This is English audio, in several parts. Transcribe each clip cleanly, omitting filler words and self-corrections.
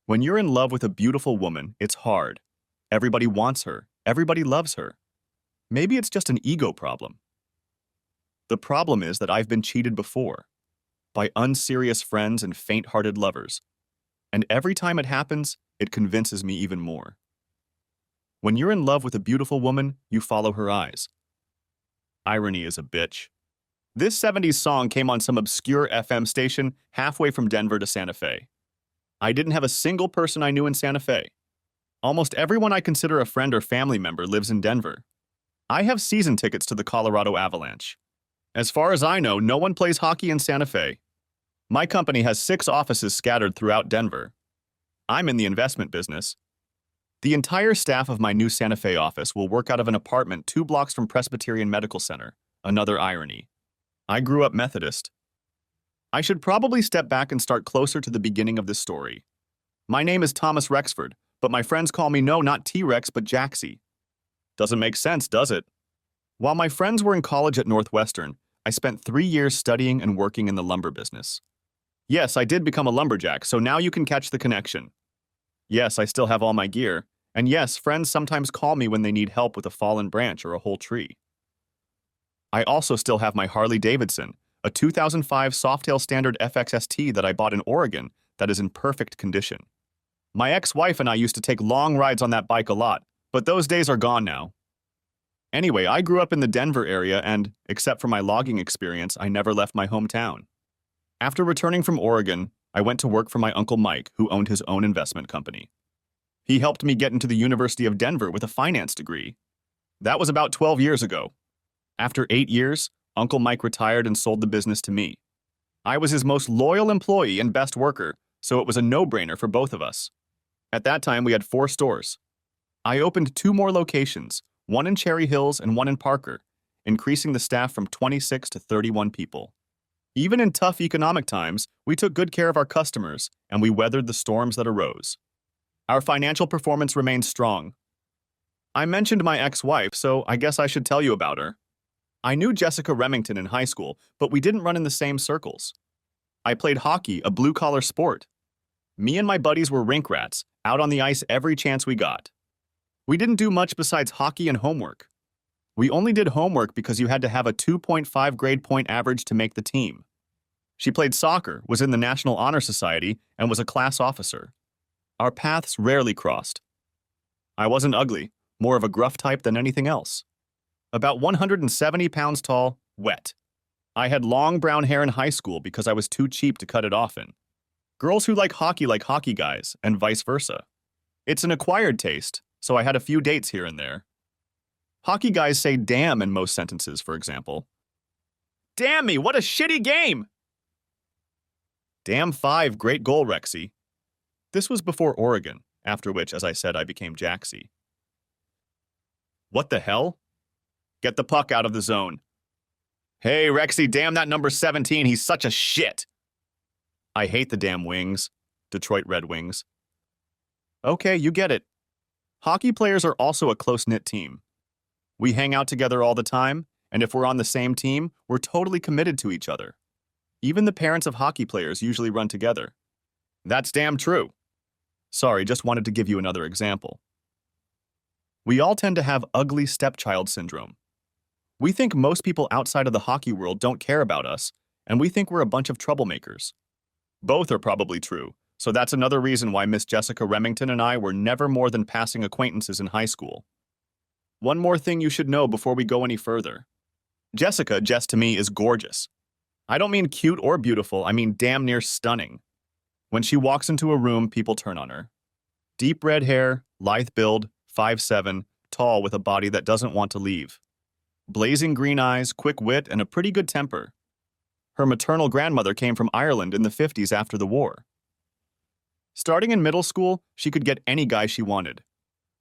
When you're in love with a beautiful woman, it's hard. Everybody wants her. Everybody loves her. Maybe it's just an ego problem. The problem is that I've been cheated before by unserious friends and faint-hearted lovers. And every time it happens, it convinces me even more. When you're in love with a beautiful woman, you follow her eyes. Irony is a bitch. This 70s song came on some obscure FM station halfway from Denver to Santa Fe. I didn't have a single person I knew in Santa Fe. Almost everyone I consider a friend or family member lives in Denver. I have season tickets to the Colorado Avalanche. As far as I know, no one plays hockey in Santa Fe. My company has 6 offices scattered throughout Denver. I'm in the investment business. The entire staff of my new Santa Fe office will work out of an apartment 2 blocks from Presbyterian Medical Center. Another irony. I grew up Methodist. I should probably step back and start closer to the beginning of this story. My name is Thomas Rexford, but my friends call me no, not T-Rex, but Jaxie. Doesn't make sense, does it? While my friends were in college at Northwestern, I spent 3 years studying and working in the lumber business. Yes, I did become a lumberjack, so now you can catch the connection. Yes, I still have all my gear, and yes, friends sometimes call me when they need help with a fallen branch or a whole tree. I also still have my Harley Davidson, a 2005 Softail Standard FXST that I bought in Oregon that is in perfect condition. My ex-wife and I used to take long rides on that bike a lot, but those days are gone now. Anyway, I grew up in the Denver area and, except for my logging experience, I never left my hometown. After returning from Oregon, I went to work for my Uncle Mike, who owned his own investment company. He helped me get into the University of Denver with a finance degree. That was about 12 years ago. After 8 years, Uncle Mike retired and sold the business to me. I was his most loyal employee and best worker, so it was a no-brainer for both of us. At that time, we had 4 stores. I opened 2 more locations, one in Cherry Hills and one in Parker, increasing the staff from 26 to 31 people. Even in tough economic times, we took good care of our customers, and we weathered the storms that arose. Our financial performance remained strong. I mentioned my ex-wife, so I guess I should tell you about her. I knew Jessica Remington in high school, but we didn't run in the same circles. I played hockey, a blue-collar sport. Me and my buddies were rink rats, out on the ice every chance we got. We didn't do much besides hockey and homework. We only did homework because you had to have a 2.5 grade point average to make the team. She played soccer, was in the National Honor Society, and was a class officer. Our paths rarely crossed. I wasn't ugly, more of a gruff type than anything else. About 170 pounds tall, wet. I had long brown hair in high school because I was too cheap to cut it off in. Girls who like hockey guys, and vice versa. It's an acquired taste, so I had a few dates here and there. Hockey guys say damn in most sentences, for example. Damn me, what a shitty game! Damn 5, great goal, Rexy. This was before Oregon, after which, as I said, I became Jaxie. What the hell? Get the puck out of the zone. Hey, Rexy, damn that number 17, he's such a shit. I hate the damn Wings, Detroit Red Wings. Okay, you get it. Hockey players are also a close-knit team. We hang out together all the time, and if we're on the same team, we're totally committed to each other. Even the parents of hockey players usually run together. That's damn true. Sorry, just wanted to give you another example. We all tend to have ugly stepchild syndrome. We think most people outside of the hockey world don't care about us, and we think we're a bunch of troublemakers. Both are probably true, so that's another reason why Miss Jessica Remington and I were never more than passing acquaintances in high school. One more thing you should know before we go any further. Jessica, Jess to me, is gorgeous. I don't mean cute or beautiful, I mean damn near stunning. When she walks into a room, people turn on her. Deep red hair, lithe build, 5'7", tall with a body that doesn't want to leave. Blazing green eyes, quick wit, and a pretty good temper. Her maternal grandmother came from Ireland in the 50s after the war. Starting in middle school, she could get any guy she wanted.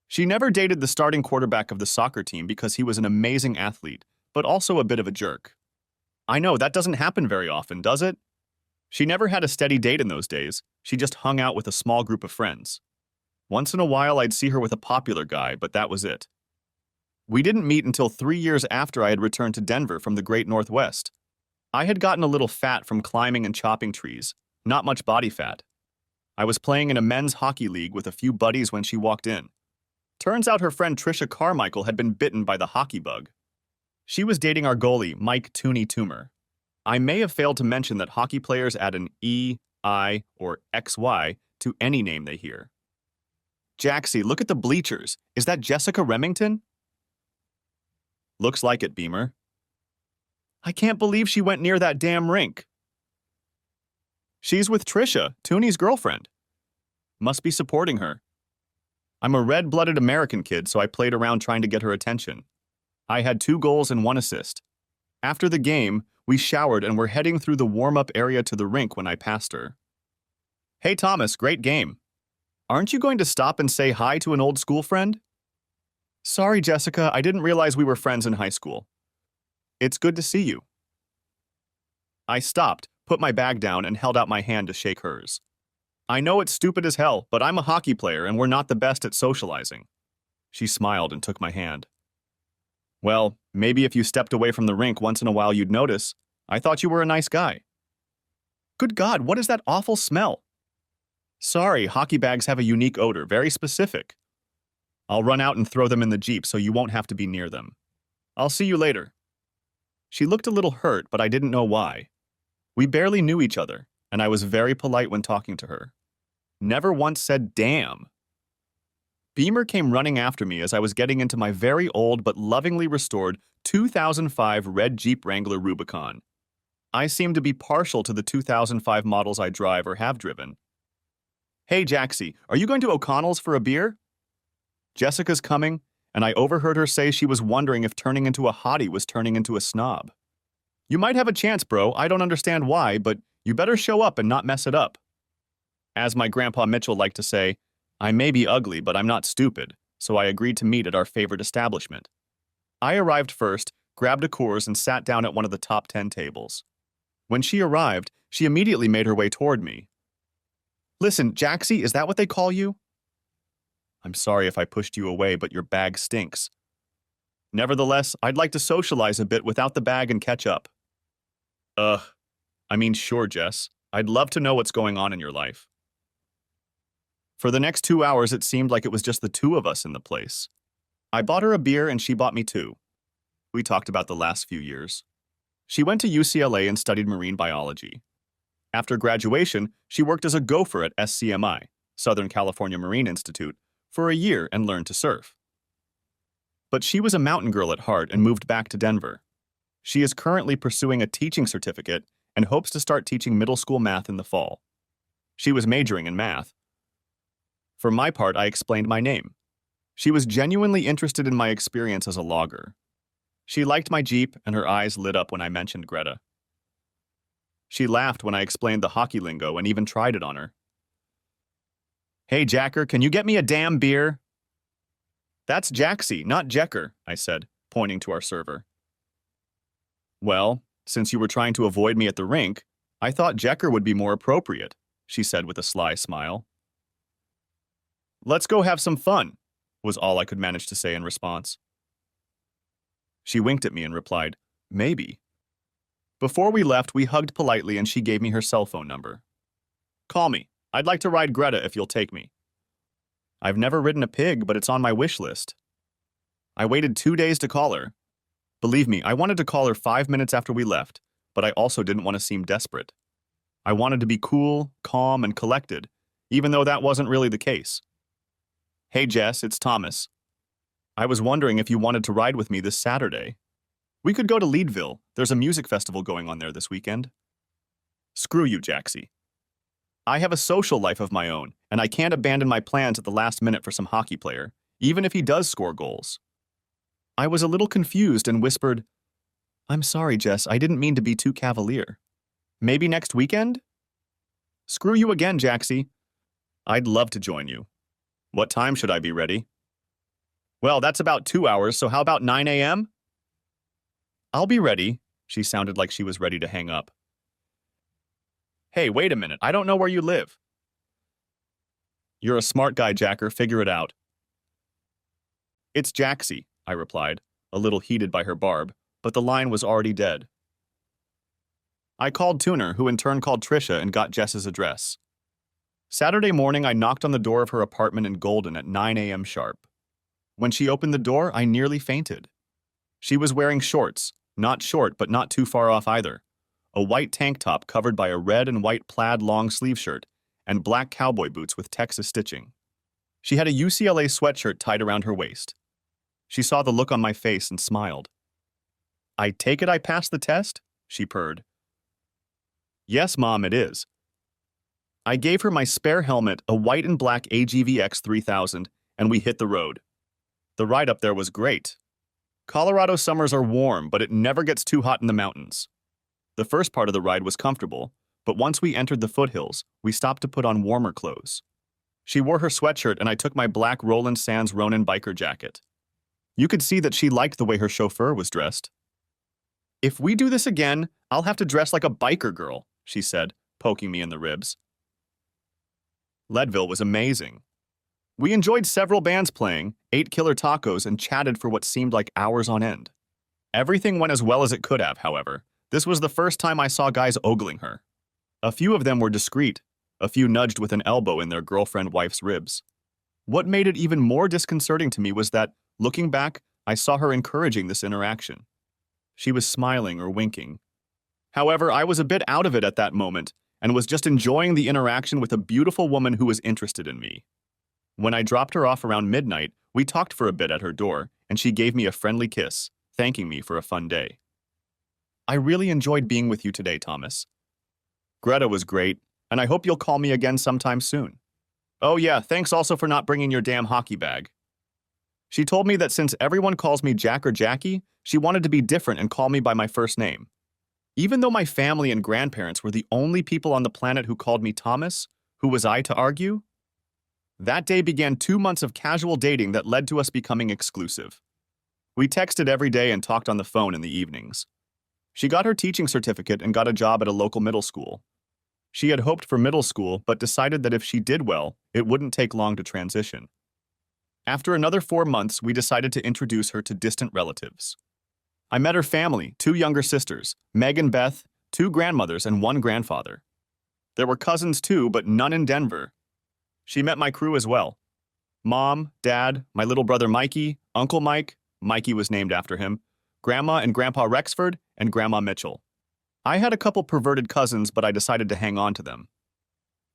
She never dated the starting quarterback of the soccer team because he was an amazing athlete, but also a bit of a jerk. I know, that doesn't happen very often, does it? She never had a steady date in those days, she just hung out with a small group of friends. Once in a while, I'd see her with a popular guy, but that was it. We didn't meet until 3 years after I had returned to Denver from the Great Northwest. I had gotten a little fat from climbing and chopping trees, not much body fat. I was playing in a men's hockey league with a few buddies when she walked in. Turns out her friend Trisha Carmichael had been bitten by the hockey bug. She was dating our goalie, Mike Tooney Toomer. I may have failed to mention that hockey players add an E, I, or XY to any name they hear. Jaxie, look at the bleachers. Is that Jessica Remington? Looks like it, Beamer. I can't believe she went near that damn rink. She's with Trisha, Tooney's girlfriend. Must be supporting her. I'm a red-blooded American kid, so I played around trying to get her attention. I had 2 goals and 1 assist. After the game, we showered and were heading through the warm-up area to the rink when I passed her. Hey, Thomas, great game. Aren't you going to stop and say hi to an old school friend? Sorry, Jessica, I didn't realize we were friends in high school. It's good to see you. I stopped, put my bag down, and held out my hand to shake hers. I know it's stupid as hell, but I'm a hockey player and we're not the best at socializing. She smiled and took my hand. Well, maybe if you stepped away from the rink once in a while you'd notice. I thought you were a nice guy. Good God, what is that awful smell? Sorry, hockey bags have a unique odor, very specific. I'll run out and throw them in the Jeep so you won't have to be near them. I'll see you later. She looked a little hurt, but I didn't know why. We barely knew each other, and I was very polite when talking to her. Never once said damn. Beamer came running after me as I was getting into my very old but lovingly restored 2005 red Jeep Wrangler Rubicon. I seem to be partial to the 2005 models I drive or have driven. Hey, Jaxie, are you going to O'Connell's for a beer? Jessica's coming, and I overheard her say she was wondering if turning into a hottie was turning into a snob. You might have a chance, bro. I don't understand why, but you better show up and not mess it up. As my grandpa Mitchell liked to say, I may be ugly, but I'm not stupid, so I agreed to meet at our favorite establishment. I arrived first, grabbed a Coors, and sat down at one of the top 10 tables. When she arrived, she immediately made her way toward me. Listen, Jaxie, is that what they call you? I'm sorry if I pushed you away, but your bag stinks. Nevertheless, I'd like to socialize a bit without the bag and catch up. Sure, Jess. I'd love to know what's going on in your life. For the next 2 hours, it seemed like it was just the 2 of us in the place. I bought her a beer and she bought me 2. We talked about the last few years. She went to UCLA and studied marine biology. After graduation, she worked as a gopher at SCMI, Southern California Marine Institute, for a year and learned to surf. But she was a mountain girl at heart and moved back to Denver. She is currently pursuing a teaching certificate and hopes to start teaching middle school math in the fall. She was majoring in math. For my part, I explained my name. She was genuinely interested in my experience as a logger. She liked my Jeep, and her eyes lit up when I mentioned Greta. She laughed when I explained the hockey lingo and even tried it on her. Hey, Jacker, can you get me a damn beer? That's Jaxie, not Jecker, I said, pointing to our server. Well, since you were trying to avoid me at the rink, I thought Jecker would be more appropriate, she said with a sly smile. Let's go have some fun, was all I could manage to say in response. She winked at me and replied, maybe. Before we left, we hugged politely and she gave me her cell phone number. Call me. I'd like to ride Greta if you'll take me. I've never ridden a pig, but it's on my wish list. I waited 2 days to call her. Believe me, I wanted to call her 5 minutes after we left, but I also didn't want to seem desperate. I wanted to be cool, calm, and collected, even though that wasn't really the case. Hey Jess, it's Thomas. I was wondering if you wanted to ride with me this Saturday. We could go to Leadville. There's a music festival going on there this weekend. Screw you, Jaxie. I have a social life of my own, and I can't abandon my plans at the last minute for some hockey player, even if he does score goals. I was a little confused and whispered, I'm sorry, Jess, I didn't mean to be too cavalier. Maybe next weekend? Screw you again, Jaxie. I'd love to join you. What time should I be ready? Well, that's about 2 hours, so how about 9 a.m.? I'll be ready. She sounded like she was ready to hang up. Hey, wait a minute. I don't know where you live. You're a smart guy, Jacker. Figure it out. It's Jaxie, I replied, a little heated by her barb, but the line was already dead. I called Tooner, who in turn called Trisha and got Jess's address. Saturday morning, I knocked on the door of her apartment in Golden at 9 a.m. sharp. When she opened the door, I nearly fainted. She was wearing shorts, not short but not too far off either, a white tank top covered by a red and white plaid long sleeve shirt, and black cowboy boots with Texas stitching. She had a UCLA sweatshirt tied around her waist. She saw the look on my face and smiled. "I take it I passed the test?" she purred. "Yes, Mom, it is." I gave her my spare helmet, a white and black AGVX 3000, and we hit the road. The ride up there was great. Colorado summers are warm, but it never gets too hot in the mountains. The first part of the ride was comfortable, but once we entered the foothills, we stopped to put on warmer clothes. She wore her sweatshirt and I took my black Roland Sands Ronin biker jacket. You could see that she liked the way her chauffeur was dressed. "If we do this again, I'll have to dress like a biker girl," she said, poking me in the ribs. Leadville was amazing. We enjoyed several bands playing, ate killer tacos, and chatted for what seemed like hours on end. Everything went as well as it could have, however. This was the first time I saw guys ogling her. A few of them were discreet. A few nudged with an elbow in their girlfriend-wife's ribs. What made it even more disconcerting to me was that, looking back, I saw her encouraging this interaction. She was smiling or winking. However, I was a bit out of it at that moment and was just enjoying the interaction with a beautiful woman who was interested in me. When I dropped her off around midnight, we talked for a bit at her door, and she gave me a friendly kiss, thanking me for a fun day. "I really enjoyed being with you today, Thomas. Greta was great, and I hope you'll call me again sometime soon. Oh yeah, thanks also for not bringing your damn hockey bag." She told me that since everyone calls me Jack or Jackie, she wanted to be different and call me by my first name. Even though my family and grandparents were the only people on the planet who called me Thomas, who was I to argue? That day began 2 months of casual dating that led to us becoming exclusive. We texted every day and talked on the phone in the evenings. She got her teaching certificate and got a job at a local middle school. She had hoped for middle school, but decided that if she did well, it wouldn't take long to transition. After another 4 months, we decided to introduce her to distant relatives. I met her family, 2 younger sisters, Meg and Beth, 2 grandmothers, and 1 grandfather. There were cousins too, but none in Denver. She met my crew as well. Mom, Dad, my little brother Mikey, Uncle Mike, Mikey was named after him, Grandma and Grandpa Rexford, and Grandma Mitchell. I had a couple perverted cousins, but I decided to hang on to them.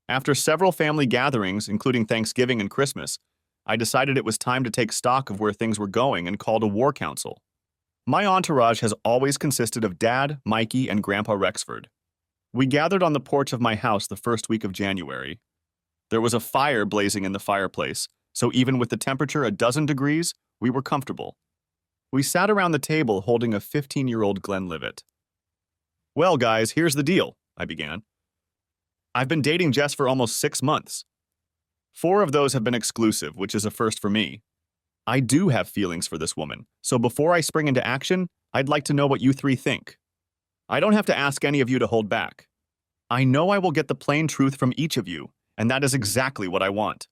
After several family gatherings, including Thanksgiving and Christmas, I decided it was time to take stock of where things were going and called a war council. My entourage has always consisted of Dad, Mikey, and Grandpa Rexford. We gathered on the porch of my house the first week of January. There was a fire blazing in the fireplace, so even with the temperature a dozen degrees, we were comfortable. We sat around the table holding a 15-year-old Glenlivet. "Well, guys, here's the deal," I began. "I've been dating Jess for almost 6 months. 4 of those have been exclusive, which is a first for me. I do have feelings for this woman, so before I spring into action, I'd like to know what you 3 think. I don't have to ask any of you to hold back. I know I will get the plain truth from each of you, and that is exactly what I want.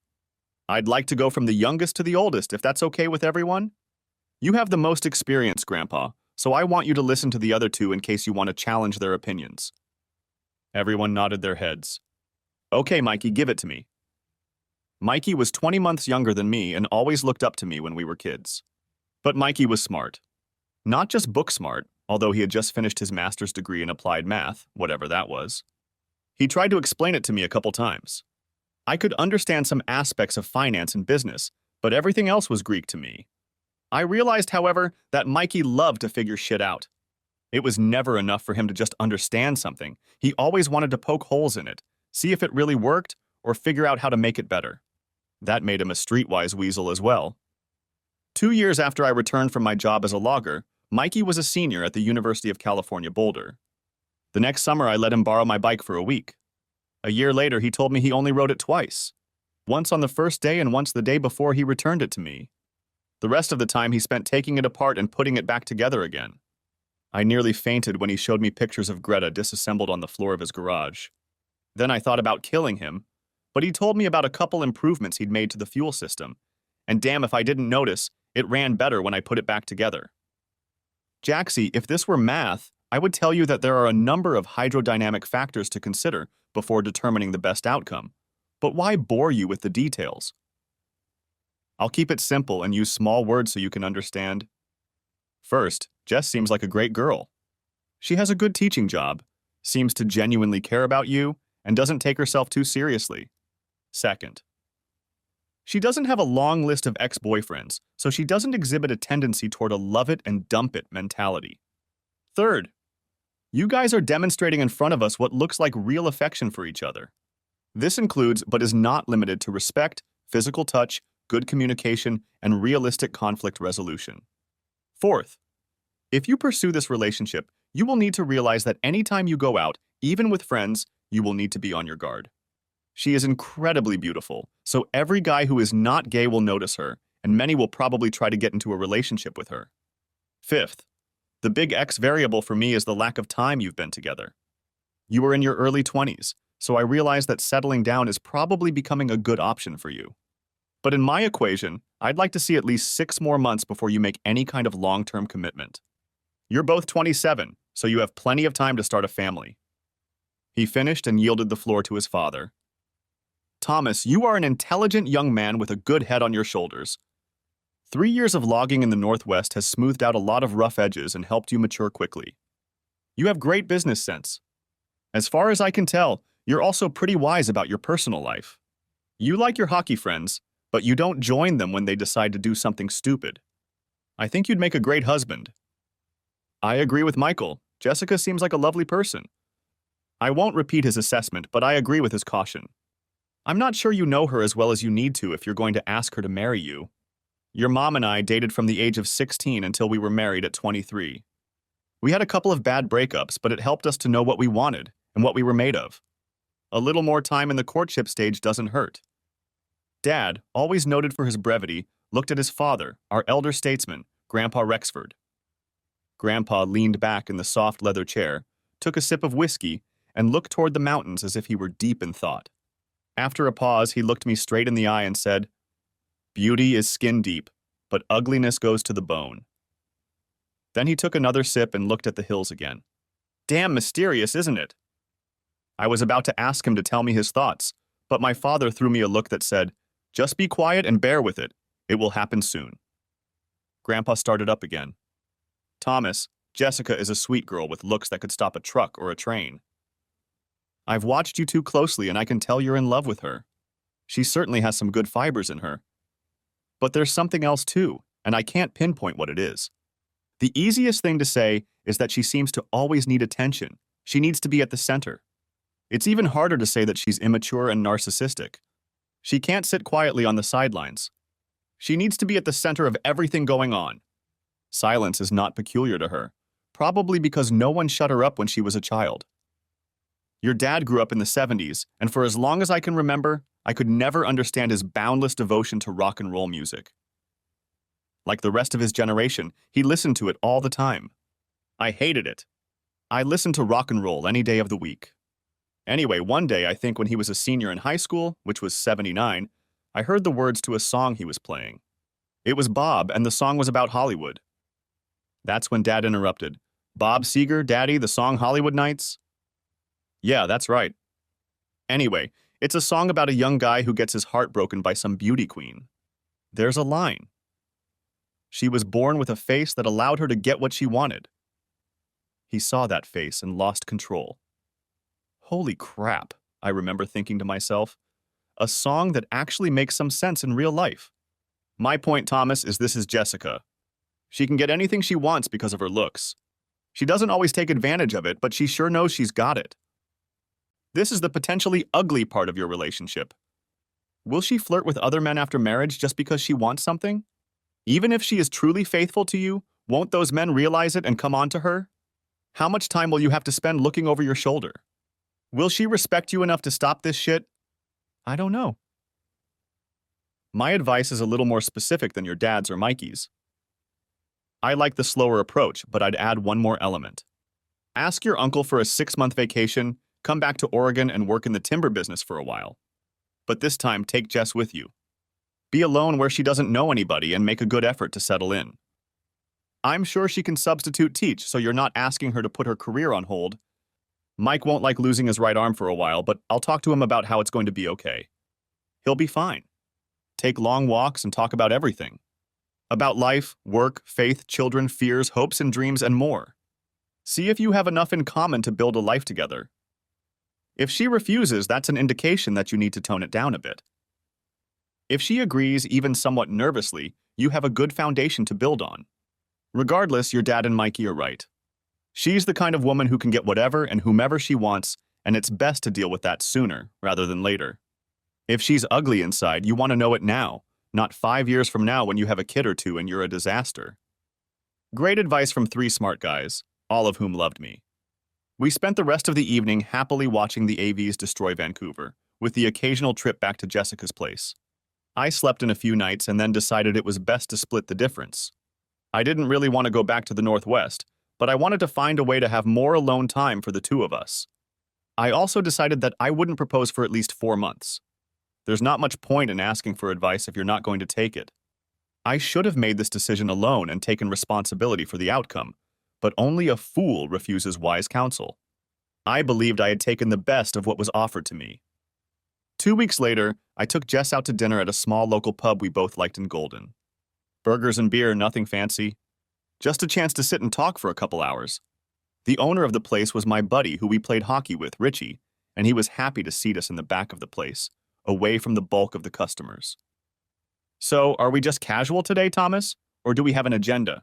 I'd like to go from the youngest to the oldest, if that's okay with everyone. You have the most experience, Grandpa, so I want you to listen to the other 2 in case you want to challenge their opinions." Everyone nodded their heads. "Okay, Mikey, give it to me." Mikey was 20 months younger than me and always looked up to me when we were kids. But Mikey was smart. Not just book smart, although he had just finished his master's degree in applied math, whatever that was. He tried to explain it to me a couple times. I could understand some aspects of finance and business, but everything else was Greek to me. I realized, however, that Mikey loved to figure shit out. It was never enough for him to just understand something. He always wanted to poke holes in it, see if it really worked, or figure out how to make it better. That made him a streetwise weasel as well. 2 years after I returned from my job as a logger, Mikey was a senior at the University of California, Boulder. The next summer, I let him borrow my bike for a week. A year later, he told me he only rode it twice. Once on the first day and once the day before he returned it to me. The rest of the time he spent taking it apart and putting it back together again. I nearly fainted when he showed me pictures of Greta disassembled on the floor of his garage. Then I thought about killing him, but he told me about a couple improvements he'd made to the fuel system, and damn if I didn't notice, it ran better when I put it back together. Jaxie, if this were math, I would tell you that there are a number of hydrodynamic factors to consider before determining the best outcome. But why bore you with the details? I'll keep it simple and use small words so you can understand. First, Jess seems like a great girl. She has a good teaching job, seems to genuinely care about you, and doesn't take herself too seriously. Second, she doesn't have a long list of ex-boyfriends, so she doesn't exhibit a tendency toward a love it and dump it mentality. Third, you guys are demonstrating in front of us what looks like real affection for each other. This includes, but is not limited to, respect, physical touch, good communication, and realistic conflict resolution. Fourth, if you pursue this relationship, you will need to realize that anytime you go out, even with friends, you will need to be on your guard. She is incredibly beautiful, so every guy who is not gay will notice her, and many will probably try to get into a relationship with her. Fifth, the big X variable for me is the lack of time you've been together. You are in your early 20s, so I realize that settling down is probably becoming a good option for you. But in my equation, I'd like to see at least 6 more months before you make any kind of long-term commitment. You're both 27, so you have plenty of time to start a family. He finished and yielded the floor to his father. Thomas, you are an intelligent young man with a good head on your shoulders. 3 years of logging in the Northwest has smoothed out a lot of rough edges and helped you mature quickly. You have great business sense. As far as I can tell, you're also pretty wise about your personal life. You like your hockey friends, but you don't join them when they decide to do something stupid. I think you'd make a great husband. I agree with Michael. Jessica seems like a lovely person. I won't repeat his assessment, but I agree with his caution. I'm not sure you know her as well as you need to if you're going to ask her to marry you. Your mom and I dated from the age of 16 until we were married at 23. We had a couple of bad breakups, but it helped us to know what we wanted and what we were made of. A little more time in the courtship stage doesn't hurt. Dad, always noted for his brevity, looked at his father, our elder statesman, Grandpa Rexford. Grandpa leaned back in the soft leather chair, took a sip of whiskey, and looked toward the mountains as if he were deep in thought. After a pause, he looked me straight in the eye and said, "Beauty is skin deep, but ugliness goes to the bone." Then he took another sip and looked at the hills again. Damn mysterious, isn't it? I was about to ask him to tell me his thoughts, but my father threw me a look that said, "Just be quiet and bear with it. It will happen soon." Grandpa started up again. Thomas, Jessica is a sweet girl with looks that could stop a truck or a train. I've watched you two closely and I can tell you're in love with her. She certainly has some good fibers in her. But there's something else too, and I can't pinpoint what it is. The easiest thing to say is that she seems to always need attention. She needs to be at the center. It's even harder to say that she's immature and narcissistic. She can't sit quietly on the sidelines. She needs to be at the center of everything going on. Silence is not peculiar to her, probably because no one shut her up when she was a child. Your dad grew up in the 70s, and for as long as I can remember, I could never understand his boundless devotion to rock and roll music. Like the rest of his generation, he listened to it all the time. I hated it. I listened to rock and roll any day of the week. Anyway, one day, I think when he was a senior in high school, which was 79, I heard the words to a song he was playing. It was Bob, and the song was about Hollywood. That's when Dad interrupted. "Bob Seger, Daddy, the song Hollywood Nights?" Yeah, that's right. Anyway, it's a song about a young guy who gets his heart broken by some beauty queen. There's a line. She was born with a face that allowed her to get what she wanted. He saw that face and lost control. Holy crap, I remember thinking to myself. A song that actually makes some sense in real life. My point, Thomas, is this is Jessica. She can get anything she wants because of her looks. She doesn't always take advantage of it, but she sure knows she's got it. This is the potentially ugly part of your relationship. Will she flirt with other men after marriage just because she wants something? Even if she is truly faithful to you, won't those men realize it and come on to her? How much time will you have to spend looking over your shoulder? Will she respect you enough to stop this shit? I don't know. My advice is a little more specific than your dad's or Mikey's. I like the slower approach, but I'd add one more element. Ask your uncle for a 6-month vacation, come back to Oregon and work in the timber business for a while. But this time, take Jess with you. Be alone where she doesn't know anybody and make a good effort to settle in. I'm sure she can substitute teach, so you're not asking her to put her career on hold. Mike won't like losing his right arm for a while, but I'll talk to him about how it's going to be okay. He'll be fine. Take long walks and talk about everything. About life, work, faith, children, fears, hopes and dreams, and more. See if you have enough in common to build a life together. If she refuses, that's an indication that you need to tone it down a bit. If she agrees, even somewhat nervously, you have a good foundation to build on. Regardless, your dad and Mikey are right. She's the kind of woman who can get whatever and whomever she wants, and it's best to deal with that sooner rather than later. If she's ugly inside, you want to know it now, not 5 years from now when you have a kid or two and you're a disaster. Great advice from 3 smart guys, all of whom loved me. We spent the rest of the evening happily watching the AVs destroy Vancouver, with the occasional trip back to Jessica's place. I slept in a few nights and then decided it was best to split the difference. I didn't really want to go back to the Northwest, but I wanted to find a way to have more alone time for the two of us. I also decided that I wouldn't propose for at least 4 months. There's not much point in asking for advice if you're not going to take it. I should have made this decision alone and taken responsibility for the outcome, but only a fool refuses wise counsel. I believed I had taken the best of what was offered to me. 2 weeks later, I took Jess out to dinner at a small local pub we both liked in Golden. Burgers and beer, nothing fancy. Just a chance to sit and talk for a couple hours. The owner of the place was my buddy who we played hockey with, Richie, and he was happy to seat us in the back of the place, away from the bulk of the customers. So, are we just casual today, Thomas? Or do we have an agenda?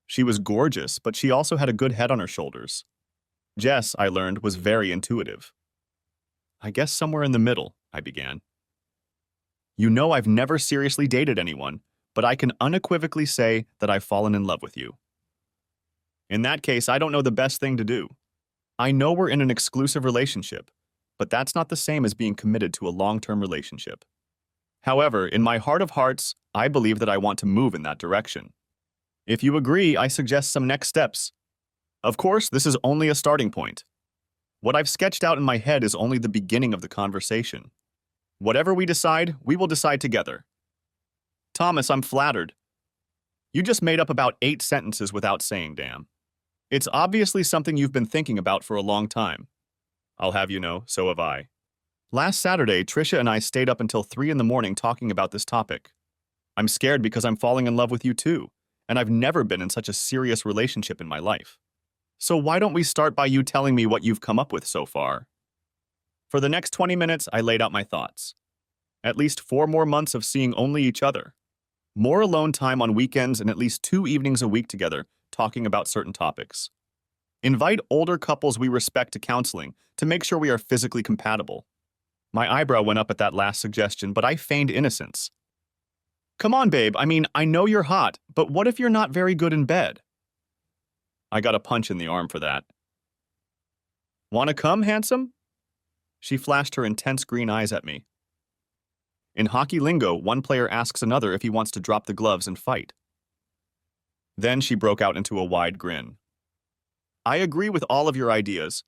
She was gorgeous, but she also had a good head on her shoulders. Jess, I learned, was very intuitive. I guess somewhere in the middle, I began. You know I've never seriously dated anyone, but I can unequivocally say that I've fallen in love with you. In that case, I don't know the best thing to do. I know we're in an exclusive relationship, but that's not the same as being committed to a long-term relationship. However, in my heart of hearts, I believe that I want to move in that direction. If you agree, I suggest some next steps. Of course, this is only a starting point. What I've sketched out in my head is only the beginning of the conversation. Whatever we decide, we will decide together. Thomas, I'm flattered. You just made up about 8 sentences without saying damn. It's obviously something you've been thinking about for a long time. I'll have you know, so have I. Last Saturday, Trisha and I stayed up until 3 in the morning talking about this topic. I'm scared because I'm falling in love with you too, and I've never been in such a serious relationship in my life. So why don't we start by you telling me what you've come up with so far? For the next 20 minutes, I laid out my thoughts. At least 4 more months of seeing only each other. More alone time on weekends and at least 2 evenings a week together, talking about certain topics. Invite older couples we respect to counseling to make sure we are physically compatible. My eyebrow went up at that last suggestion, but I feigned innocence. Come on, babe, I know you're hot, but what if you're not very good in bed? I got a punch in the arm for that. Wanna come, handsome? She flashed her intense green eyes at me. In hockey lingo, one player asks another if he wants to drop the gloves and fight. Then she broke out into a wide grin. I agree with all of your ideas.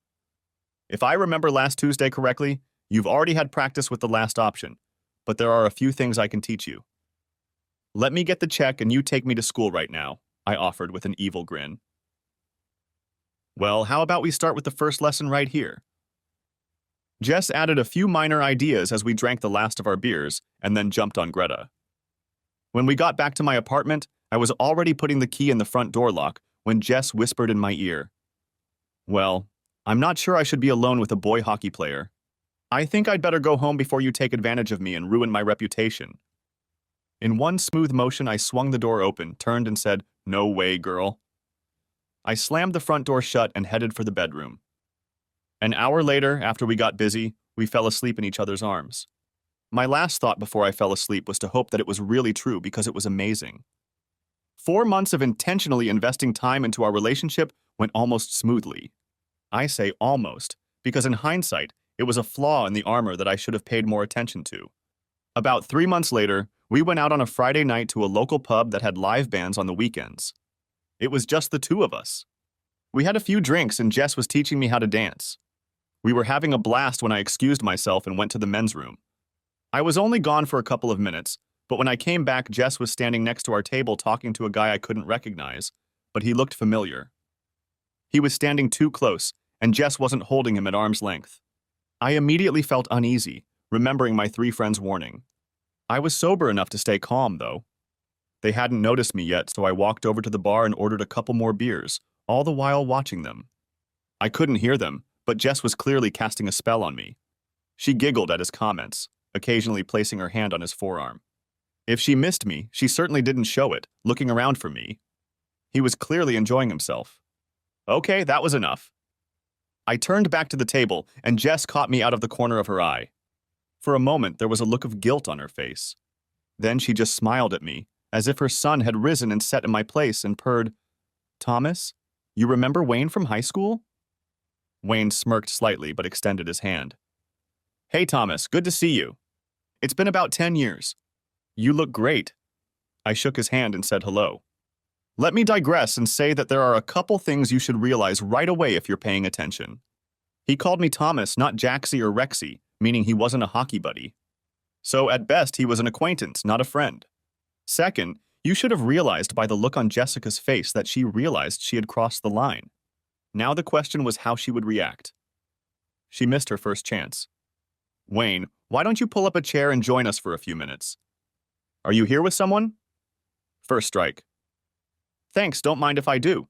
If I remember last Tuesday correctly, you've already had practice with the last option, but there are a few things I can teach you. Let me get the check and you take me to school right now, I offered with an evil grin. Well, how about we start with the first lesson right here? Jess added a few minor ideas as we drank the last of our beers and then jumped on Greta. When we got back to my apartment, I was already putting the key in the front door lock when Jess whispered in my ear, Well, I'm not sure I should be alone with a boy hockey player. I think I'd better go home before you take advantage of me and ruin my reputation. In one smooth motion, I swung the door open, turned and said, No way, girl. I slammed the front door shut and headed for the bedroom. An hour later, after we got busy, we fell asleep in each other's arms. My last thought before I fell asleep was to hope that it was really true because it was amazing. 4 months of intentionally investing time into our relationship went almost smoothly. I say almost, because in hindsight, it was a flaw in the armor that I should have paid more attention to. About 3 months later, we went out on a Friday night to a local pub that had live bands on the weekends. It was just the two of us. We had a few drinks and Jess was teaching me how to dance. We were having a blast when I excused myself and went to the men's room. I was only gone for a couple of minutes, but when I came back, Jess was standing next to our table talking to a guy I couldn't recognize, but he looked familiar. He was standing too close, and Jess wasn't holding him at arm's length. I immediately felt uneasy, remembering my three friends' warning. I was sober enough to stay calm, though. They hadn't noticed me yet, so I walked over to the bar and ordered a couple more beers, all the while watching them. I couldn't hear them, but Jess was clearly casting a spell on me. She giggled at his comments, occasionally placing her hand on his forearm. If she missed me, she certainly didn't show it, looking around for me. He was clearly enjoying himself. Okay, that was enough. I turned back to the table, and Jess caught me out of the corner of her eye. For a moment, there was a look of guilt on her face. Then she just smiled at me, as if her son had risen and sat in my place and purred, "Thomas, you remember Wayne from high school?" Wayne smirked slightly but extended his hand. "Hey, Thomas, good to see you. It's been about 10 years. You look great." I shook his hand and said hello. Let me digress and say that there are a couple things you should realize right away if you're paying attention. He called me Thomas, not Jaxie or Rexy, meaning he wasn't a hockey buddy. So at best, he was an acquaintance, not a friend. Second, you should have realized by the look on Jessica's face that she realized she had crossed the line. Now the question was how she would react. She missed her first chance. "Wayne, why don't you pull up a chair and join us for a few minutes? Are you here with someone?" First strike. "Thanks, don't mind if I do."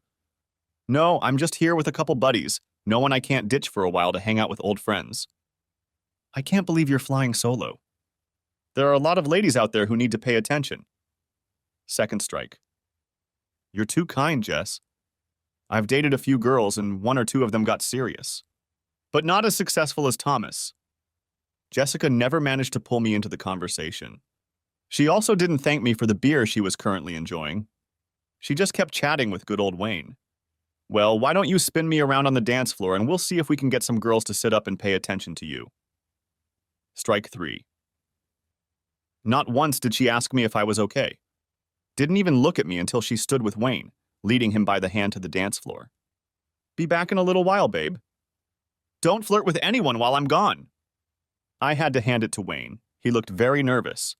"No, I'm just here with a couple buddies, no one I can't ditch for a while to hang out with old friends." "I can't believe you're flying solo." "There are a lot of ladies out there who need to pay attention." Second strike. "You're too kind, Jess. I've dated a few girls and one or two of them got serious. But not as successful as Thomas." Jessica never managed to pull me into the conversation. She also didn't thank me for the beer she was currently enjoying. She just kept chatting with good old Wayne. "Well, why don't you spin me around on the dance floor and we'll see if we can get some girls to sit up and pay attention to you." Strike 3. Not once did she ask me if I was okay. Didn't even look at me until she stood with Wayne, leading him by the hand to the dance floor. "Be back in a little while, babe." "Don't flirt with anyone while I'm gone." I had to hand it to Wayne. He looked very nervous.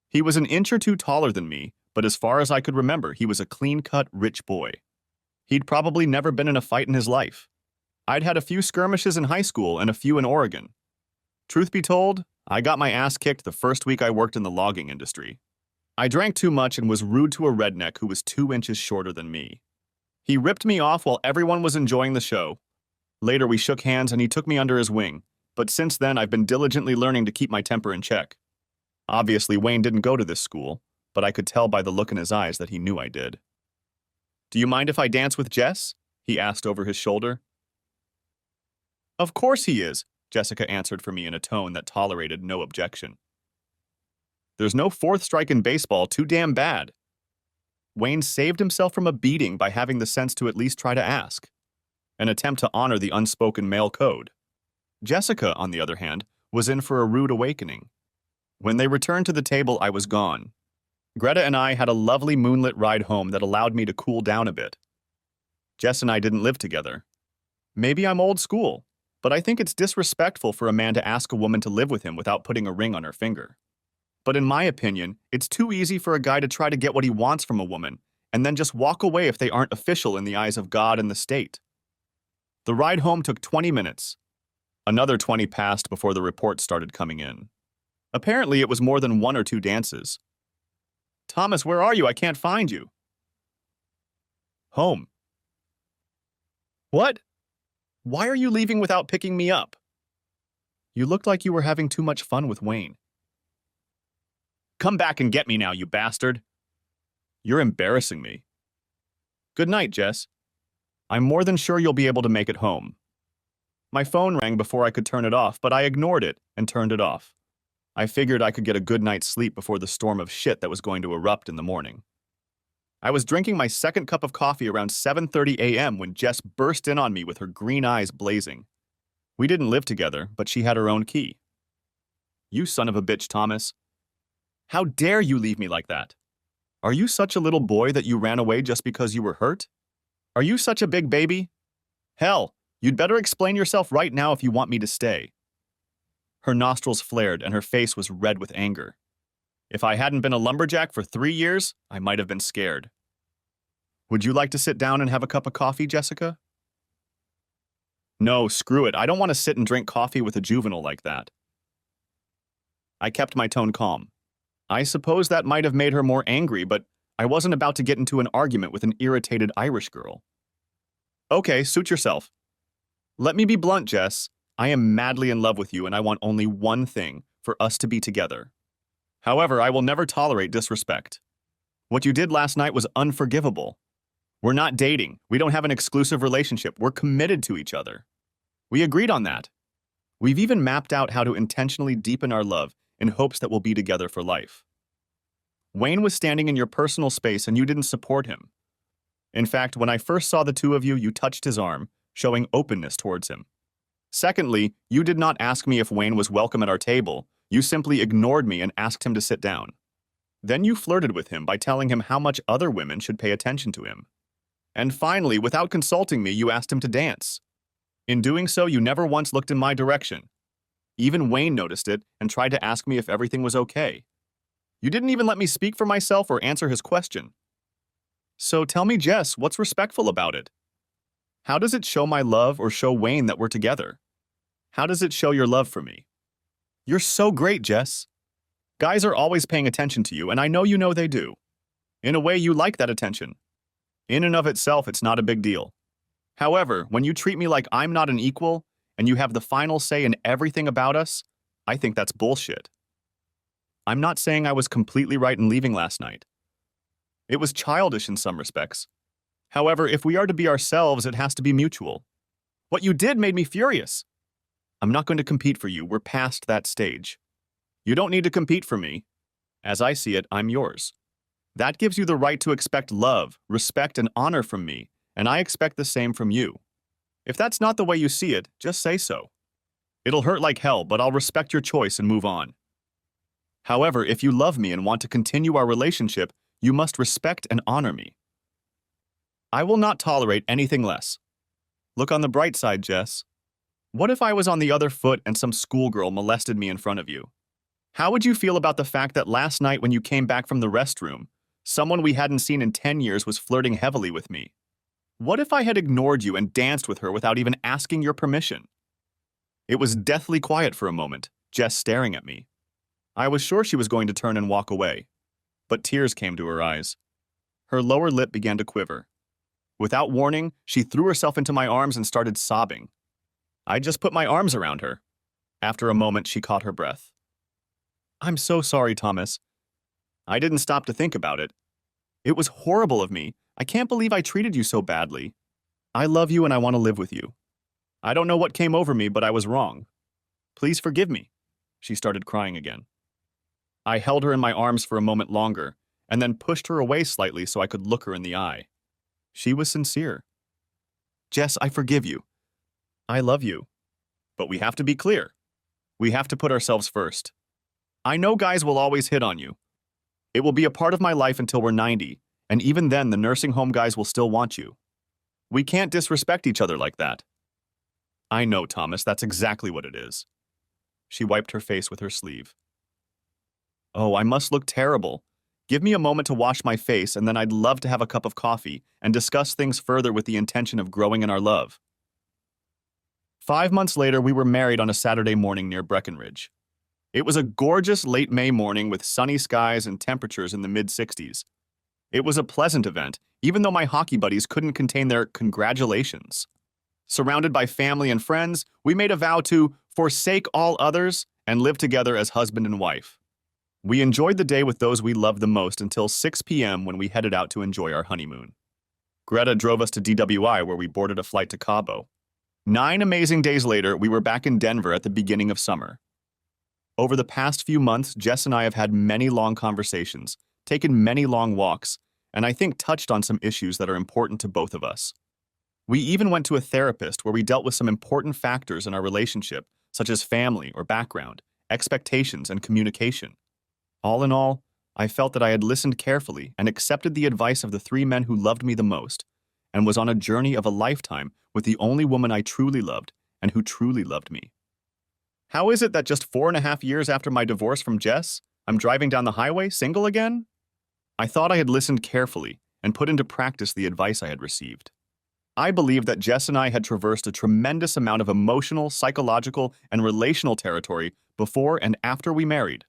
He was an inch or two taller than me, but as far as I could remember, he was a clean-cut, rich boy. He'd probably never been in a fight in his life. I'd had a few skirmishes in high school and a few in Oregon. Truth be told, I got my ass kicked the first week I worked in the logging industry. I drank too much and was rude to a redneck who was 2 inches shorter than me. He ripped me off while everyone was enjoying the show. Later we shook hands and he took me under his wing, but since then I've been diligently learning to keep my temper in check. Obviously, Wayne didn't go to this school, but I could tell by the look in his eyes that he knew I did. "Do you mind if I dance with Jess?" he asked over his shoulder. "Of course he is," Jessica answered for me in a tone that tolerated no objection. "There's no fourth strike in baseball too damn bad." Wayne saved himself from a beating by having the sense to at least try to ask. An attempt to honor the unspoken male code. Jessica, on the other hand, was in for a rude awakening. When they returned to the table, I was gone. Greta and I had a lovely moonlit ride home that allowed me to cool down a bit. Jess and I didn't live together. Maybe I'm old school, but I think it's disrespectful for a man to ask a woman to live with him without putting a ring on her finger. But in my opinion, it's too easy for a guy to try to get what he wants from a woman and then just walk away if they aren't official in the eyes of God and the state. The ride home took 20 minutes. Another 20 passed before the reports started coming in. Apparently, it was more than 1 or 2 dances. "Thomas, where are you? I can't find you." "Home." "What? Why are you leaving without picking me up?" "You looked like you were having too much fun with Wayne." "Come back and get me now, you bastard." "You're embarrassing me." "Good night, Jess. I'm more than sure you'll be able to make it home." My phone rang before I could turn it off, but I ignored it and turned it off. I figured I could get a good night's sleep before the storm of shit that was going to erupt in the morning. I was drinking my second cup of coffee around 7:30 a.m. when Jess burst in on me with her green eyes blazing. We didn't live together, but she had her own key. "You son of a bitch, Thomas. How dare you leave me like that? Are you such a little boy that you ran away just because you were hurt? Are you such a big baby? Hell, you'd better explain yourself right now if you want me to stay." Her nostrils flared and her face was red with anger. If I hadn't been a lumberjack for 3 years, I might have been scared. "Would you like to sit down and have a cup of coffee, Jessica?" "No, screw it. I don't want to sit and drink coffee with a juvenile like that." I kept my tone calm. I suppose that might have made her more angry, but I wasn't about to get into an argument with an irritated Irish girl. Okay, suit yourself. Let me be blunt, Jess. I am madly in love with you and I want only one thing, for us to be together. However, I will never tolerate disrespect. What you did last night was unforgivable. We're not dating. We don't have an exclusive relationship. We're committed to each other. We agreed on that. We've even mapped out how to intentionally deepen our love in hopes that we'll be together for life. Wayne was standing in your personal space and you didn't support him. In fact, when I first saw the two of you, you touched his arm, showing openness towards him. Secondly, you did not ask me if Wayne was welcome at our table. You simply ignored me and asked him to sit down. Then you flirted with him by telling him how much other women should pay attention to him. And finally, without consulting me, you asked him to dance. In doing so, you never once looked in my direction. Even Wayne noticed it and tried to ask me if everything was okay. You didn't even let me speak for myself or answer his question. So tell me, Jess, what's respectful about it? How does it show my love or show Wayne that we're together? How does it show your love for me? You're so great, Jess. Guys are always paying attention to you, and I know you know they do. In a way, you like that attention. In and of itself, it's not a big deal. However, when you treat me like I'm not an equal, and you have the final say in everything about us, I think that's bullshit. I'm not saying I was completely right in leaving last night. It was childish in some respects. However, if we are to be ourselves, it has to be mutual. What you did made me furious. I'm not going to compete for you. We're past that stage. You don't need to compete for me. As I see it, I'm yours. That gives you the right to expect love, respect, and honor from me, and I expect the same from you. If that's not the way you see it, just say so. It'll hurt like hell, but I'll respect your choice and move on. However, if you love me and want to continue our relationship, you must respect and honor me. I will not tolerate anything less. Look on the bright side, Jess. What if I was on the other foot and some schoolgirl molested me in front of you? How would you feel about the fact that last night when you came back from the restroom, someone we hadn't seen in 10 years was flirting heavily with me? What if I had ignored you and danced with her without even asking your permission? It was deathly quiet for a moment, Jess staring at me. I was sure she was going to turn and walk away, but tears came to her eyes. Her lower lip began to quiver. Without warning, she threw herself into my arms and started sobbing. I just put my arms around her. After a moment, she caught her breath. I'm so sorry, Thomas. I didn't stop to think about it. It was horrible of me. I can't believe I treated you so badly. I love you and I want to live with you. I don't know what came over me, but I was wrong. Please forgive me. She started crying again. I held her in my arms for a moment longer, and then pushed her away slightly so I could look her in the eye. She was sincere. Jess, I forgive you. I love you. But we have to be clear. We have to put ourselves first. I know guys will always hit on you. It will be a part of my life until we're 90, and even then the nursing home guys will still want you. We can't disrespect each other like that. I know, Thomas, that's exactly what it is. She wiped her face with her sleeve. Oh, I must look terrible. Give me a moment to wash my face, and then I'd love to have a cup of coffee and discuss things further with the intention of growing in our love. 5 months later, we were married on a Saturday morning near Breckenridge. It was a gorgeous late May morning with sunny skies and temperatures in the mid-60s. It was a pleasant event, even though my hockey buddies couldn't contain their congratulations. Surrounded by family and friends, we made a vow to forsake all others and live together as husband and wife. We enjoyed the day with those we loved the most until 6 p.m. when we headed out to enjoy our honeymoon. Greta drove us to DWI where we boarded a flight to Cabo. 9 amazing days later, we were back in Denver at the beginning of summer. Over the past few months, Jess and I have had many long conversations, taken many long walks, and I think touched on some issues that are important to both of us. We even went to a therapist where we dealt with some important factors in our relationship, such as family or background, expectations, and communication. All in all, I felt that I had listened carefully and accepted the advice of the 3 men who loved me the most, and was on a journey of a lifetime with the only woman I truly loved and who truly loved me. How is it that just 4.5 years after my divorce from Jess, I'm driving down the highway single again? I thought I had listened carefully and put into practice the advice I had received. I believe that Jess and I had traversed a tremendous amount of emotional, psychological, and relational territory before and after we married.